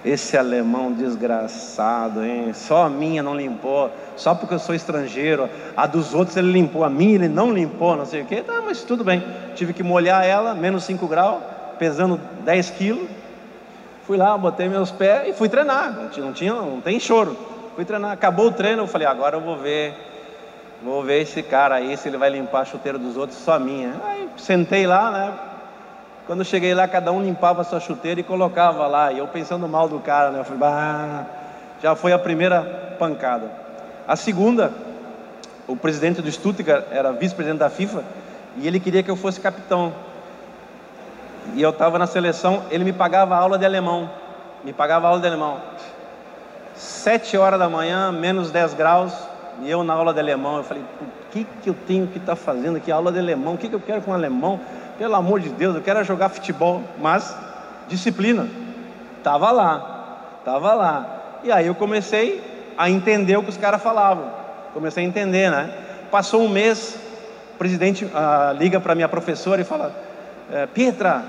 B: esse alemão desgraçado, hein? Só a minha não limpou, só porque eu sou estrangeiro. A dos outros ele limpou, a minha ele não limpou, não sei o que. Tá, mas tudo bem. Tive que molhar ela, menos 5 graus, pesando 10 quilos. Fui lá, botei meus pés e fui treinar. Não tem choro. Fui treinar. Acabou o treino, eu falei, agora eu vou ver esse cara aí, se ele vai limpar a chuteira dos outros, só a minha. Aí sentei lá, né? Quando eu cheguei lá, cada um limpava a sua chuteira e colocava lá. E eu pensando mal do cara, né? Eu falei, já foi a primeira pancada. A segunda, o presidente do Stuttgart era vice-presidente da FIFA e ele queria que eu fosse capitão. E eu estava na seleção, ele me pagava aula de alemão. 7 horas da manhã, menos 10 graus, e eu na aula de alemão. Eu falei, o que eu tenho que estar fazendo aqui? Aula de alemão, o que eu quero com alemão? Pelo amor de Deus, eu quero jogar futebol, mas disciplina. Tava lá. E aí eu comecei a entender o que os caras falavam. Comecei a entender, né? Passou um mês, o presidente liga para minha professora e fala, Pietra,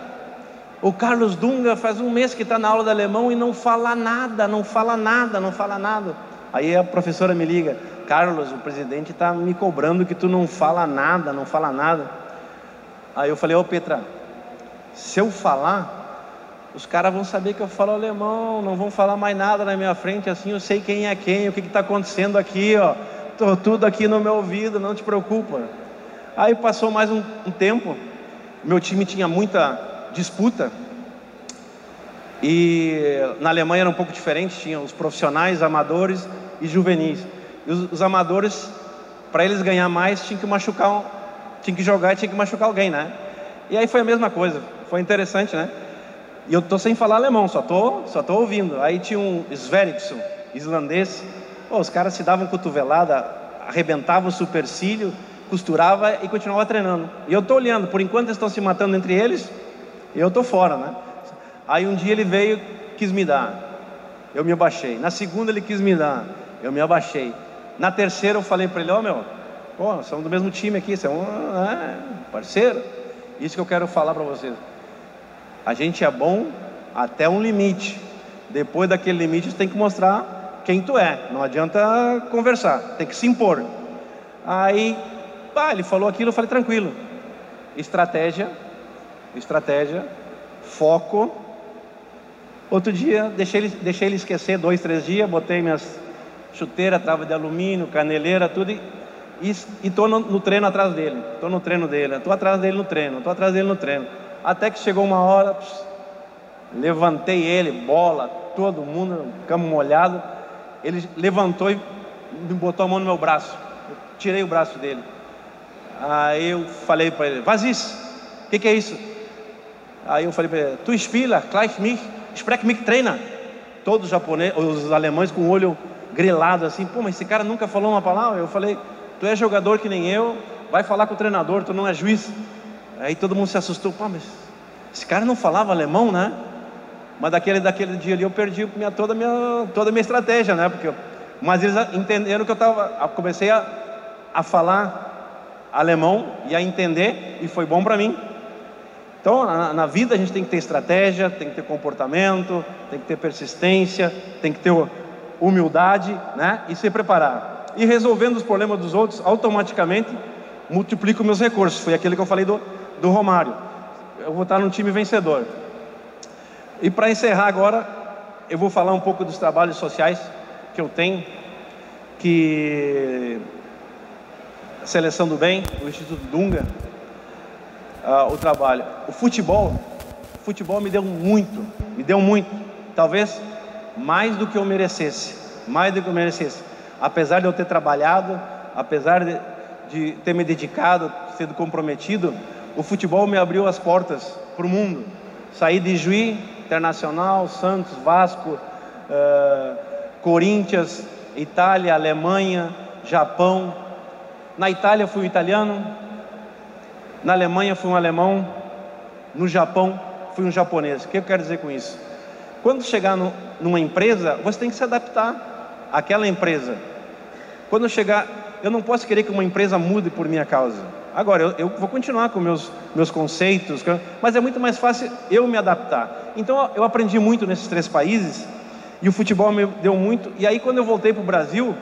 B: o Carlos Dunga faz um mês que está na aula de alemão e não fala nada. Aí a professora me liga, Carlos, o presidente está me cobrando que tu não fala nada. Aí eu falei, Petra, se eu falar, os caras vão saber que eu falo alemão, não vão falar mais nada na minha frente, assim eu sei quem é quem, o que está acontecendo aqui, ó. Tô tudo aqui no meu ouvido, não te preocupa. Aí passou mais um tempo, meu time tinha muita disputa, e na Alemanha era um pouco diferente, tinha os profissionais, amadores e juvenis. E os amadores, para eles ganhar mais, tinha que jogar e tinha que machucar alguém, né? E aí foi a mesma coisa, foi interessante, né? E eu tô sem falar alemão, só tô ouvindo. Aí tinha um Sverriksson, islandês. Pô, os caras se davam cotovelada, arrebentavam o supercílio, costurava e continuava treinando. E eu tô olhando, por enquanto eles estão se matando entre eles, e eu tô fora, né? Aí um dia ele veio, quis me dar, eu me abaixei. Na segunda ele quis me dar, eu me abaixei. Na terceira eu falei para ele, meu, pô, nós somos do mesmo time aqui, você é um parceiro. Isso que eu quero falar para vocês. A gente é bom até um limite. Depois daquele limite você tem que mostrar quem tu é. Não adianta conversar, tem que se impor. Aí, ele falou aquilo, eu falei, tranquilo. Estratégia, foco. Outro dia, deixei ele esquecer 2, 3 dias, botei minhas chuteiras, trava de alumínio, caneleira, tudo, e tô no treino atrás dele. Tô no treino dele, tô atrás dele no treino. Até que chegou uma hora, levantei ele, bola, todo mundo, ficamos molhados. Ele levantou e me botou a mão no meu braço. Eu tirei o braço dele. Aí eu falei para ele, was ist? O que é isso? Aí eu falei para ele, tu spieler, gleich mich, sprech mich Trainer. Todos os japoneses, os alemães com o olho grilado assim, pô, mas esse cara nunca falou uma palavra. Eu falei, tu é jogador que nem eu, vai falar com o treinador, tu não é juiz. Aí todo mundo se assustou, pô, mas esse cara não falava alemão, né? Mas daquele dia ali eu perdi toda a minha estratégia, né? Mas eles entenderam que comecei a falar alemão e a entender, e foi bom para mim. Então na vida a gente tem que ter estratégia, tem que ter comportamento, tem que ter persistência, tem que ter humildade, né? E se preparar. E resolvendo os problemas dos outros, automaticamente multiplico meus recursos. Foi aquele que eu falei do Romário. Eu vou estar num time vencedor. E para encerrar agora, eu vou falar um pouco dos trabalhos sociais que eu tenho, que a Seleção do Bem, o Instituto Dunga, o trabalho. O futebol me deu muito, talvez mais do que eu merecesse, apesar de eu ter trabalhado, apesar de ter me dedicado, sido comprometido, o futebol me abriu as portas para o mundo. Saí de Juiz, Internacional, Santos, Vasco, Corinthians, Itália, Alemanha, Japão. Na Itália fui um italiano, na Alemanha fui um alemão, no Japão fui um japonês. O que eu quero dizer com isso? Quando chegar numa empresa, você tem que se adaptar àquela empresa. Quando chegar, eu não posso querer que uma empresa mude por minha causa. Agora, eu vou continuar com meus conceitos, mas é muito mais fácil eu me adaptar. Então, eu aprendi muito nesses 3 países, e o futebol me deu muito. E aí, quando eu voltei para o Brasil,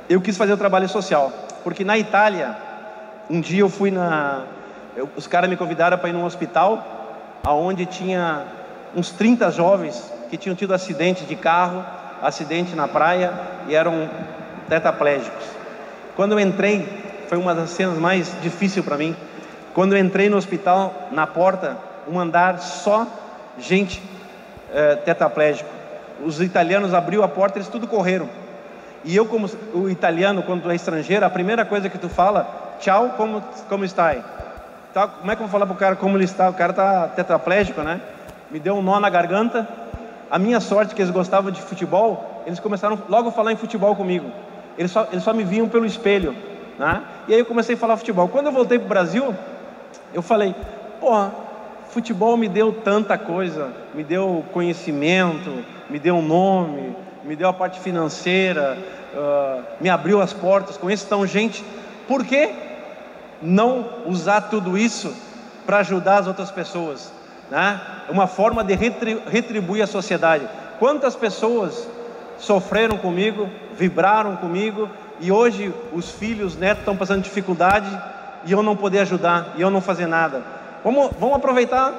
B: eu quis fazer o trabalho social. Porque na Itália, um dia eu fui os caras me convidaram para ir num hospital, onde tinha uns 30 jovens que tinham tido acidente de carro, acidente na praia, e eram tetraplégicos. Quando eu entrei, foi uma das cenas mais difíceis para mim. Quando eu entrei no hospital, na porta, um andar só gente tetraplégico. Os italianos abriu a porta, eles tudo correram. E eu, como o italiano, quando tu é estrangeiro, a primeira coisa que tu fala, tchau, como está? Tá, como é que eu vou falar pro cara como ele está? O cara tá tetraplégico, né? Me deu um nó na garganta. A minha sorte que eles gostavam de futebol, eles começaram logo a falar em futebol comigo. Eles só me viam pelo espelho, né? E aí eu comecei a falar futebol. Quando eu voltei pro Brasil, eu falei, futebol me deu tanta coisa, me deu conhecimento, me deu um nome, me deu a parte financeira, me abriu as portas, conheço tão gente. Por que não usar tudo isso para ajudar as outras pessoas, né? Uma forma de retribuir a sociedade. Quantas pessoas sofreram comigo, vibraram comigo, e hoje os filhos, netos estão passando dificuldade, e eu não poder ajudar, e eu não fazer nada. Vamos aproveitar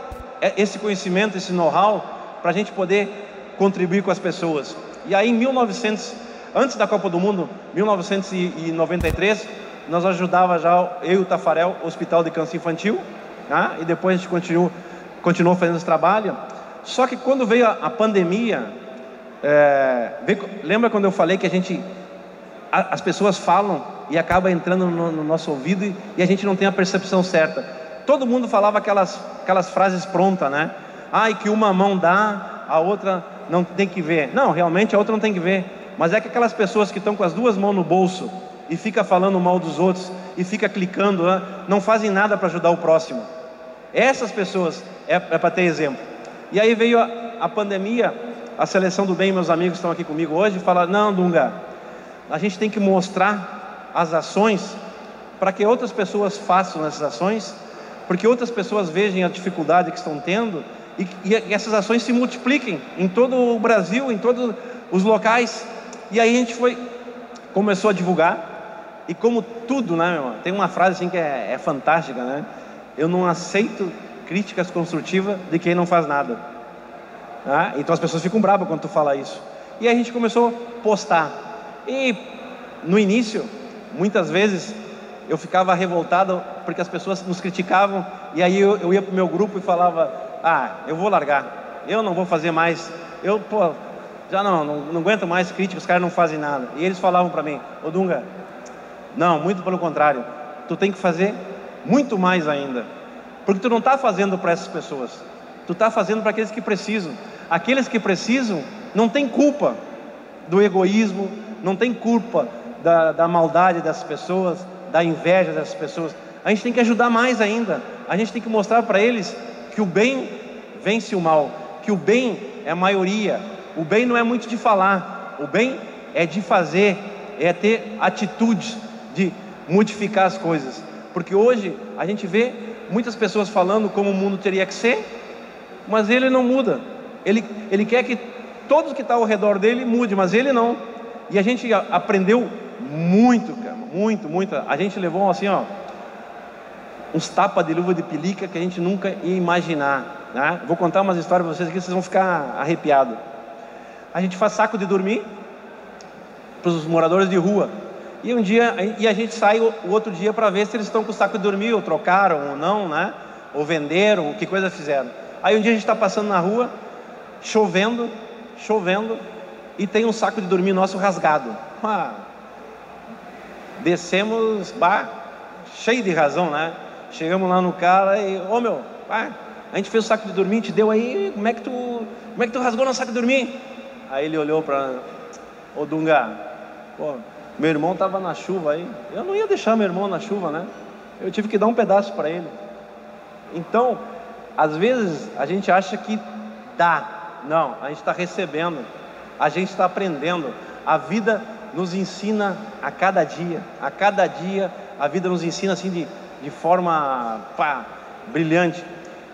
B: esse conhecimento, esse know-how, para a gente poder contribuir com as pessoas. E aí em 1900, antes da Copa do Mundo, 1993, nós ajudava já, eu e o Tafarel, o Hospital de Câncer Infantil, né? E depois a gente continuou fazendo esse trabalho. Só que quando veio a pandemia, lembra quando eu falei que as pessoas falam e acaba entrando no nosso ouvido e a gente não tem a percepção certa. Todo mundo falava aquelas frases prontas, né? E que uma mão dá, a outra não tem que ver. Não, realmente a outra não tem que ver. Mas é que aquelas pessoas que estão com as duas mãos no bolso e fica falando mal dos outros e fica clicando, né? Não fazem nada para ajudar o próximo. Essas pessoas é para ter exemplo. E aí veio a pandemia, a Seleção do Bem, meus amigos estão aqui comigo hoje, falaram: não, Dunga, a gente tem que mostrar as ações para que outras pessoas façam essas ações, porque outras pessoas vejam a dificuldade que estão tendo e essas ações se multipliquem em todo o Brasil, em todos os locais. E aí a gente começou a divulgar, e como tudo, né, meu irmão? Tem uma frase assim que é fantástica, né? Eu não aceito críticas construtivas de quem não faz nada. Então as pessoas ficam bravas quando tu fala isso. E aí a gente começou a postar. E no início, muitas vezes, eu ficava revoltado porque as pessoas nos criticavam. E aí eu ia para o meu grupo e falava: eu vou largar, eu não vou fazer mais. Já não aguento mais críticas, os caras não fazem nada. E eles falavam para mim: ô Dunga, não, muito pelo contrário, tu tem que fazer muito mais ainda, porque tu não está fazendo para essas pessoas, tu está fazendo para aqueles que precisam. Aqueles que precisam não tem culpa do egoísmo, não tem culpa da maldade das pessoas, da inveja das pessoas. A gente tem que ajudar mais ainda. A gente tem que mostrar para eles que o bem vence o mal, que o bem é a maioria. O bem não é muito de falar, o bem é de fazer, é ter atitude de modificar as coisas. Porque hoje a gente vê muitas pessoas falando como o mundo teria que ser, mas ele não muda. Ele quer que todos que estão ao redor dele mude, mas ele não. E a gente aprendeu muito, cara, muito. A gente levou assim, uns tapas de luva de pelica que a gente nunca ia imaginar, né? Vou contar umas histórias para vocês aqui, vocês vão ficar arrepiados. A gente faz saco de dormir para os moradores de rua. E um dia, a gente sai o outro dia para ver se eles estão com o saco de dormir, ou trocaram ou não, né? Ou venderam, que coisa fizeram. Aí um dia a gente está passando na rua, chovendo, e tem um saco de dormir nosso rasgado. Descemos, cheio de razão, né? Chegamos lá no cara e: a gente fez o saco de dormir, te deu aí, como é que tu rasgou nosso saco de dormir? Aí ele olhou para: ô Dunga, meu irmão estava na chuva aí, eu não ia deixar meu irmão na chuva, né? Eu tive que dar um pedaço para ele. Então, às vezes a gente acha que dá. Não, a gente está recebendo, a gente está aprendendo. A vida nos ensina a cada dia a vida nos ensina assim de forma brilhante.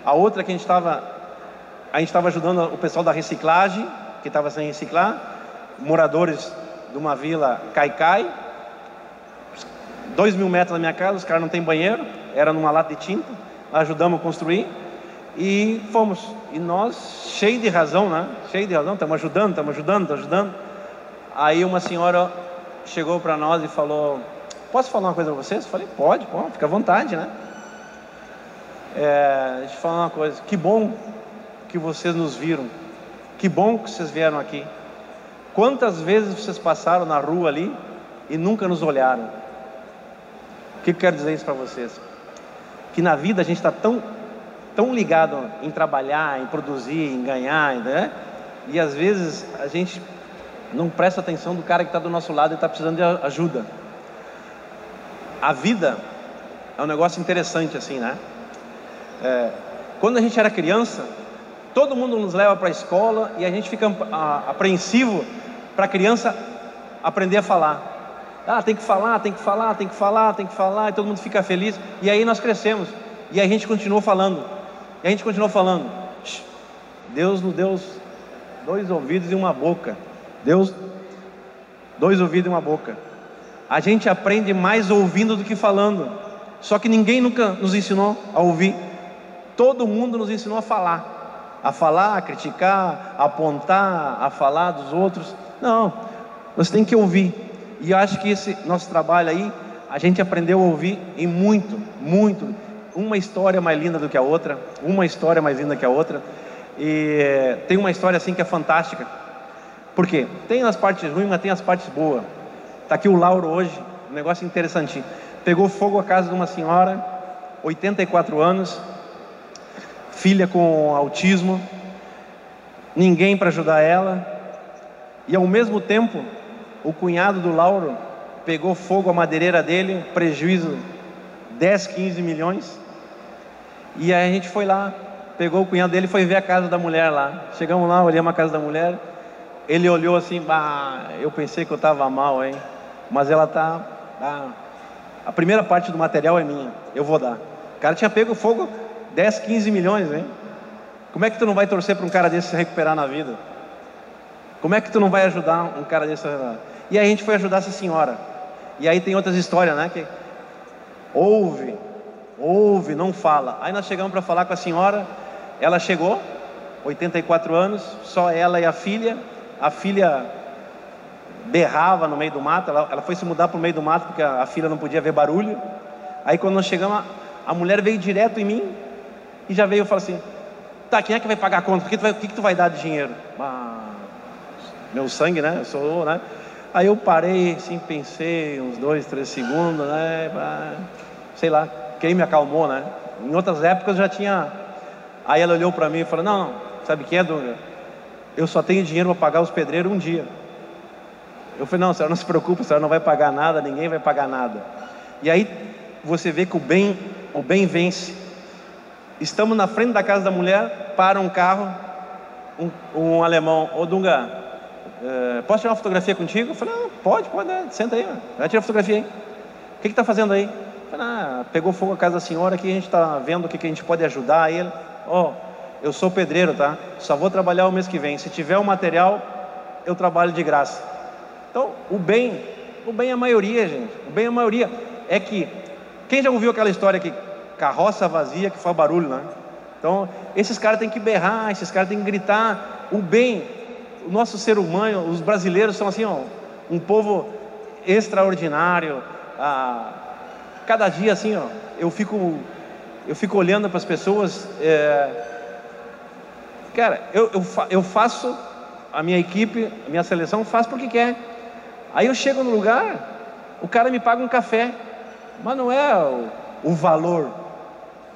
B: A outra que a gente estava ajudando o pessoal da reciclagem, que estava sem reciclar, moradores de uma vila Caicai, 2.000 metros da minha casa, os caras não têm banheiro, era numa lata de tinta, ajudamos a construir e fomos. E nós, cheio de razão, né? Estamos ajudando. Aí uma senhora chegou para nós e falou: posso falar uma coisa para vocês? Eu falei: pode, fica à vontade, né? Deixa eu falar uma coisa. Que bom que vocês nos viram, que bom que vocês vieram aqui. Quantas vezes vocês passaram na rua ali e nunca nos olharam? O que eu quero dizer isso para vocês? Que na vida a gente está tão ligado em trabalhar, em produzir, em ganhar, né? E às vezes a gente não presta atenção do cara que está do nosso lado e está precisando de ajuda. A vida é um negócio interessante assim, né? Quando a gente era criança, todo mundo nos leva para a escola e a gente fica apreensivo para a criança aprender a falar. Tem que falar, e todo mundo fica feliz. E aí nós crescemos, e aí a gente continuou falando. Deus nos deu 2 ouvidos e uma boca. Deus, 2 ouvidos e uma boca. A gente aprende mais ouvindo do que falando. Só que ninguém nunca nos ensinou a ouvir. Todo mundo nos ensinou a falar, a criticar, a apontar, a falar dos outros. Não, você tem que ouvir. E eu acho que esse nosso trabalho aí, a gente aprendeu a ouvir e muito, uma história mais linda do que a outra, uma história mais linda que a outra. E tem uma história assim que é fantástica. Por quê? Tem as partes ruins, mas tem as partes boas. Está aqui o Lauro hoje, um negócio interessantinho. Pegou fogo a casa de uma senhora, 84 anos, filha com autismo, ninguém para ajudar ela. E ao mesmo tempo, o cunhado do Lauro pegou fogo a madeireira dele, prejuízo 10, 15 milhões. E aí a gente foi lá, pegou o cunhado dele e foi ver a casa da mulher lá. Chegamos lá, olhamos a casa da mulher. Ele olhou assim, bah, eu pensei que eu estava mal, hein? Mas ela tá... a primeira parte do material é minha, eu vou dar. O cara tinha pego fogo 10, 15 milhões, hein? Como é que tu não vai torcer para um cara desse se recuperar na vida? Como é que tu não vai ajudar um cara desse? E aí a gente foi ajudar essa senhora. E aí tem outras histórias, né? Que ouve, não fala. Aí nós chegamos para falar com a senhora. Ela chegou, 84 anos, só ela e a filha. A filha berrava no meio do mato. Ela foi se mudar para o meio do mato porque a filha não podia ver barulho. Aí quando nós chegamos, a mulher veio direto em mim e já veio e falou assim: tá, quem é que vai pagar a conta? O que tu vai dar de dinheiro? Meu sangue, né? Eu sou, né? Aí eu parei, assim, pensei uns 2, 3 segundos, né? Sei lá, quem me acalmou, né? Em outras épocas já tinha. Aí ela olhou para mim e falou: não, sabe o que é, Dunga? Eu só tenho dinheiro para pagar os pedreiros um dia. Eu falei: não, a senhora não se preocupe, a senhora não vai pagar nada, ninguém vai pagar nada. E aí você vê que o bem vence. Estamos na frente da casa da mulher, para um carro, um alemão: ô Dunga, posso tirar uma fotografia contigo? Eu falei: não, pode, senta aí, vai tirar a fotografia aí. O que está fazendo aí? Eu falei: pegou fogo a casa da senhora aqui, a gente está vendo o que a gente pode ajudar ele. Eu sou pedreiro, tá? Só vou trabalhar o mês que vem. Se tiver o material, eu trabalho de graça. Então, o bem é a maioria, gente. O bem é a maioria. É que, quem já ouviu aquela história que carroça vazia que faz barulho, né? Então, esses caras têm que berrar, esses caras têm que gritar. O bem, o nosso ser humano, os brasileiros são assim, um povo extraordinário. Cada dia assim, eu fico olhando para as pessoas. Cara, eu faço, a minha equipe, a minha seleção faz porque quer. Aí eu chego no lugar, o cara me paga um café, mas não é o valor,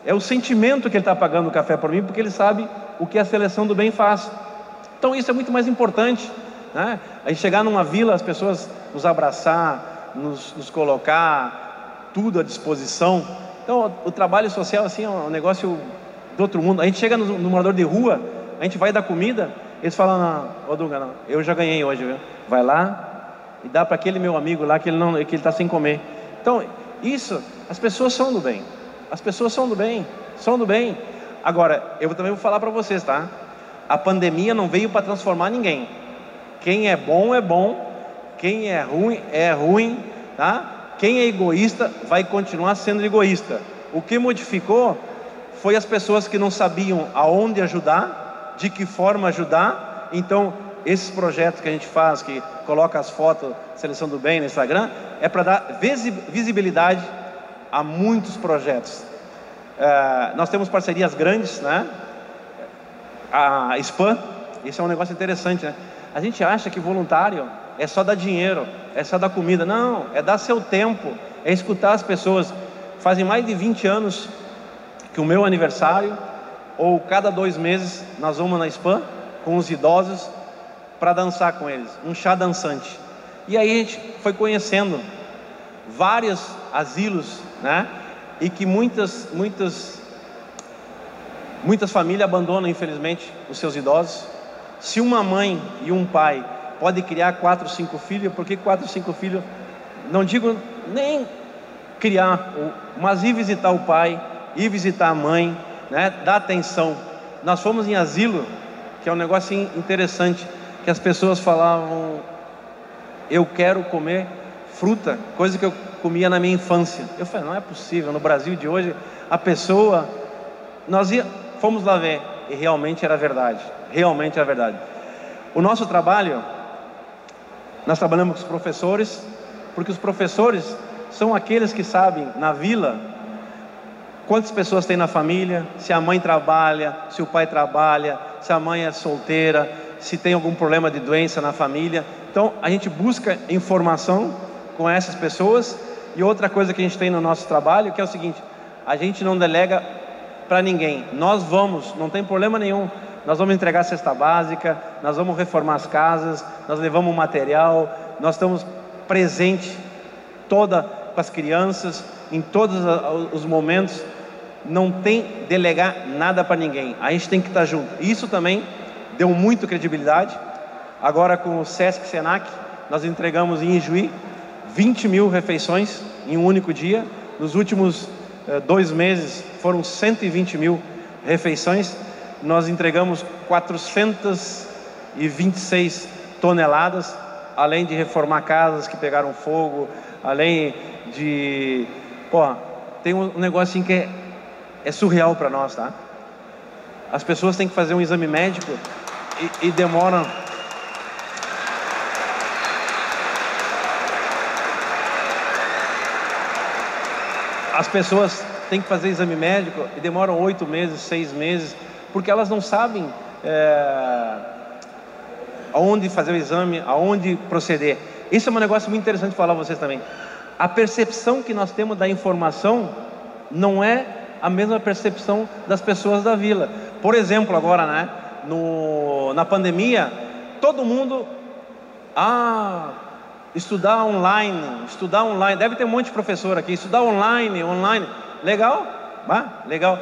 B: é o sentimento que ele está pagando o café por mim, porque ele sabe o que a seleção do bem faz. Então isso é muito mais importante, né? Aí chegar numa vila, as pessoas nos abraçar, nos colocar tudo à disposição. Então o trabalho social assim é um negócio do outro mundo. A gente chega no morador de rua, a gente vai dar comida, eles falam: não, ô Dunga, não, eu já ganhei hoje, viu? Vai lá e dá para aquele meu amigo lá que ele está sem comer. Então isso, as pessoas são do bem. As pessoas são do bem, são do bem. Agora, eu também vou falar para vocês, tá? A pandemia não veio para transformar ninguém. Quem é bom, quem é ruim, tá? Quem é egoísta vai continuar sendo egoísta. O que modificou foi as pessoas que não sabiam aonde ajudar, de que forma ajudar. Então, esses projetos que a gente faz, que coloca as fotos, Seleção do Bem no Instagram, é para dar visibilidade a muitos projetos. Nós temos parcerias grandes, né? A SPAM, isso é um negócio interessante, né? A gente acha que voluntário é só dar dinheiro, é só dar comida. Não, é dar seu tempo, é escutar as pessoas. Fazem mais de 20 anos que o meu aniversário, ou cada 2 meses, nós vamos na SPAM com os idosos para dançar com eles, um chá dançante. E aí a gente foi conhecendo vários asilos, né? E que muitas famílias abandonam, infelizmente, os seus idosos. Se uma mãe e um pai pode criar 4, 5 filhos, por que 4, 5 filhos? Não digo nem criar, mas ir visitar o pai, ir visitar a mãe, né? Dar atenção. Nós fomos em asilo, que é um negócio interessante, que as pessoas falavam: eu quero comer fruta, coisa que eu comia na minha infância. Eu falei: não é possível, no Brasil de hoje, a pessoa... Fomos lá ver, e realmente era verdade, realmente era verdade. O nosso trabalho, nós trabalhamos com os professores, porque os professores são aqueles que sabem, na vila, quantas pessoas tem na família, se a mãe trabalha, se o pai trabalha, se a mãe é solteira, se tem algum problema de doença na família. Então a gente busca informação com essas pessoas. E outra coisa que a gente tem no nosso trabalho, que é o seguinte: a gente não delega para ninguém, nós vamos, não tem problema nenhum, nós vamos entregar cesta básica, nós vamos reformar as casas, nós levamos material, nós estamos presentes toda com as crianças, em todos os momentos. Não tem delegar nada para ninguém, a gente tem que estar junto. Isso também deu muito credibilidade. Agora com o Sesc Senac, nós entregamos em Ijuí 20 mil refeições em um único dia. Nos últimos 2 meses foram 120 mil refeições. Nós entregamos 426 toneladas, além de reformar casas que pegaram fogo, além de... tem um negócio assim que é surreal para nós, tá? As pessoas têm que fazer um exame médico e demoram... As pessoas têm que fazer exame médico e demoram 8 meses, 6 meses, porque elas não sabem aonde fazer o exame, aonde proceder. Isso é um negócio muito interessante falar a vocês também. A percepção que nós temos da informação não é a mesma percepção das pessoas da vila. Por exemplo, agora, né, na pandemia, todo mundo... estudar online, deve ter um monte de professor aqui, estudar online, legal, legal,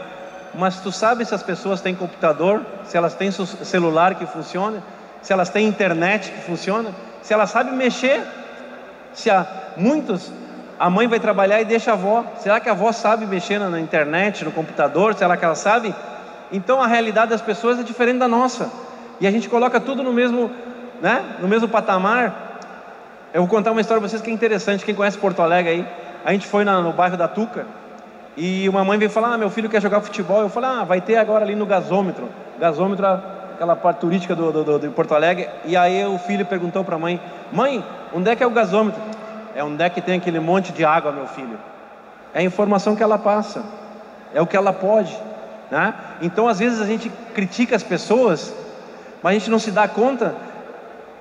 B: mas tu sabe se as pessoas têm computador, se elas têm celular que funciona, se elas têm internet que funciona, se elas sabem mexer, se a mãe vai trabalhar e deixa a avó, será que a avó sabe mexer na internet, no computador, será que ela sabe? Então a realidade das pessoas é diferente da nossa, e a gente coloca tudo no mesmo, né, no mesmo patamar. Eu vou contar uma história para vocês que é interessante. Quem conhece Porto Alegre aí, a gente foi no bairro da Tuca e uma mãe veio falar: meu filho quer jogar futebol. Eu falei: vai ter agora ali no gasômetro. Gasômetro é aquela parte turística de Porto Alegre. E aí o filho perguntou para a mãe: mãe, onde é que é o gasômetro? É onde é que tem aquele monte de água, meu filho. É a informação que ela passa, é o que ela pode, né? Então às vezes a gente critica as pessoas, mas a gente não se dá conta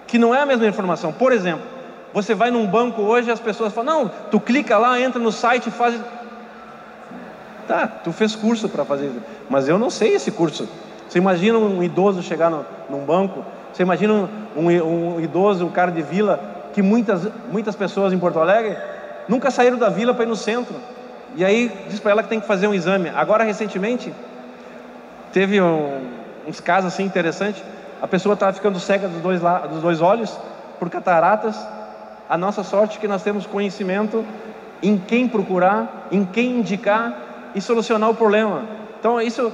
B: que não é a mesma informação. Por exemplo, você vai num banco hoje e as pessoas falam: não, tu clica lá, entra no site e faz... Tá, tu fez curso para fazer isso, mas eu não sei esse curso. Você imagina um idoso chegar num banco? Você imagina um idoso, um cara de vila, que muitas pessoas em Porto Alegre nunca saíram da vila para ir no centro, e aí diz para ela que tem que fazer um exame. Agora recentemente teve uns casos assim interessantes. A pessoa estava ficando cega dos dois olhos por cataratas. A nossa sorte é que nós temos conhecimento em quem procurar, em quem indicar e solucionar o problema. Então isso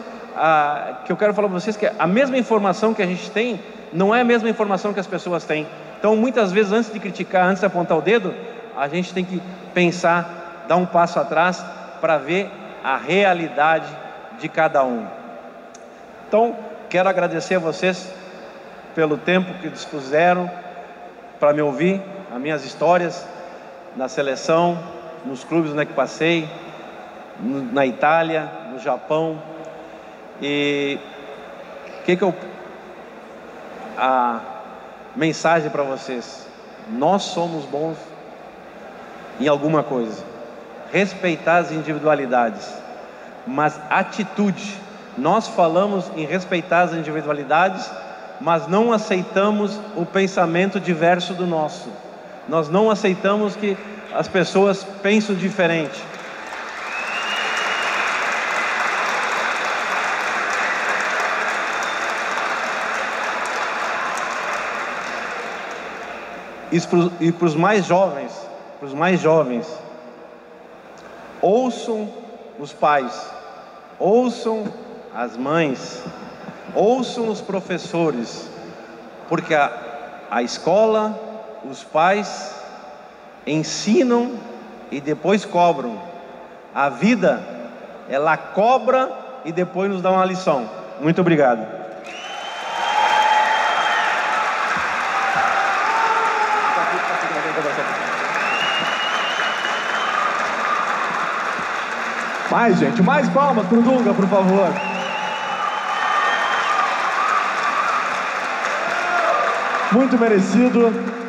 B: que eu quero falar para vocês, que a mesma informação que a gente tem não é a mesma informação que as pessoas têm. Então muitas vezes, antes de criticar, antes de apontar o dedo, a gente tem que pensar, dar um passo atrás para ver a realidade de cada um. Então quero agradecer a vocês pelo tempo que dispuseram para me ouvir, as minhas histórias na seleção, nos clubes onde é que passei, na Itália, no Japão. E a mensagem para vocês: nós somos bons em alguma coisa, respeitar as individualidades, mas atitude. Nós falamos em respeitar as individualidades, mas não aceitamos o pensamento diverso do nosso. Nós não aceitamos que as pessoas pensem diferente. E para os mais jovens, ouçam os pais, ouçam as mães, ouçam os professores, porque a escola, os pais ensinam e depois cobram. A vida, ela cobra e depois nos dá uma lição. Muito obrigado.
C: Mais, gente, mais palmas pro Dunga, por favor. Muito merecido.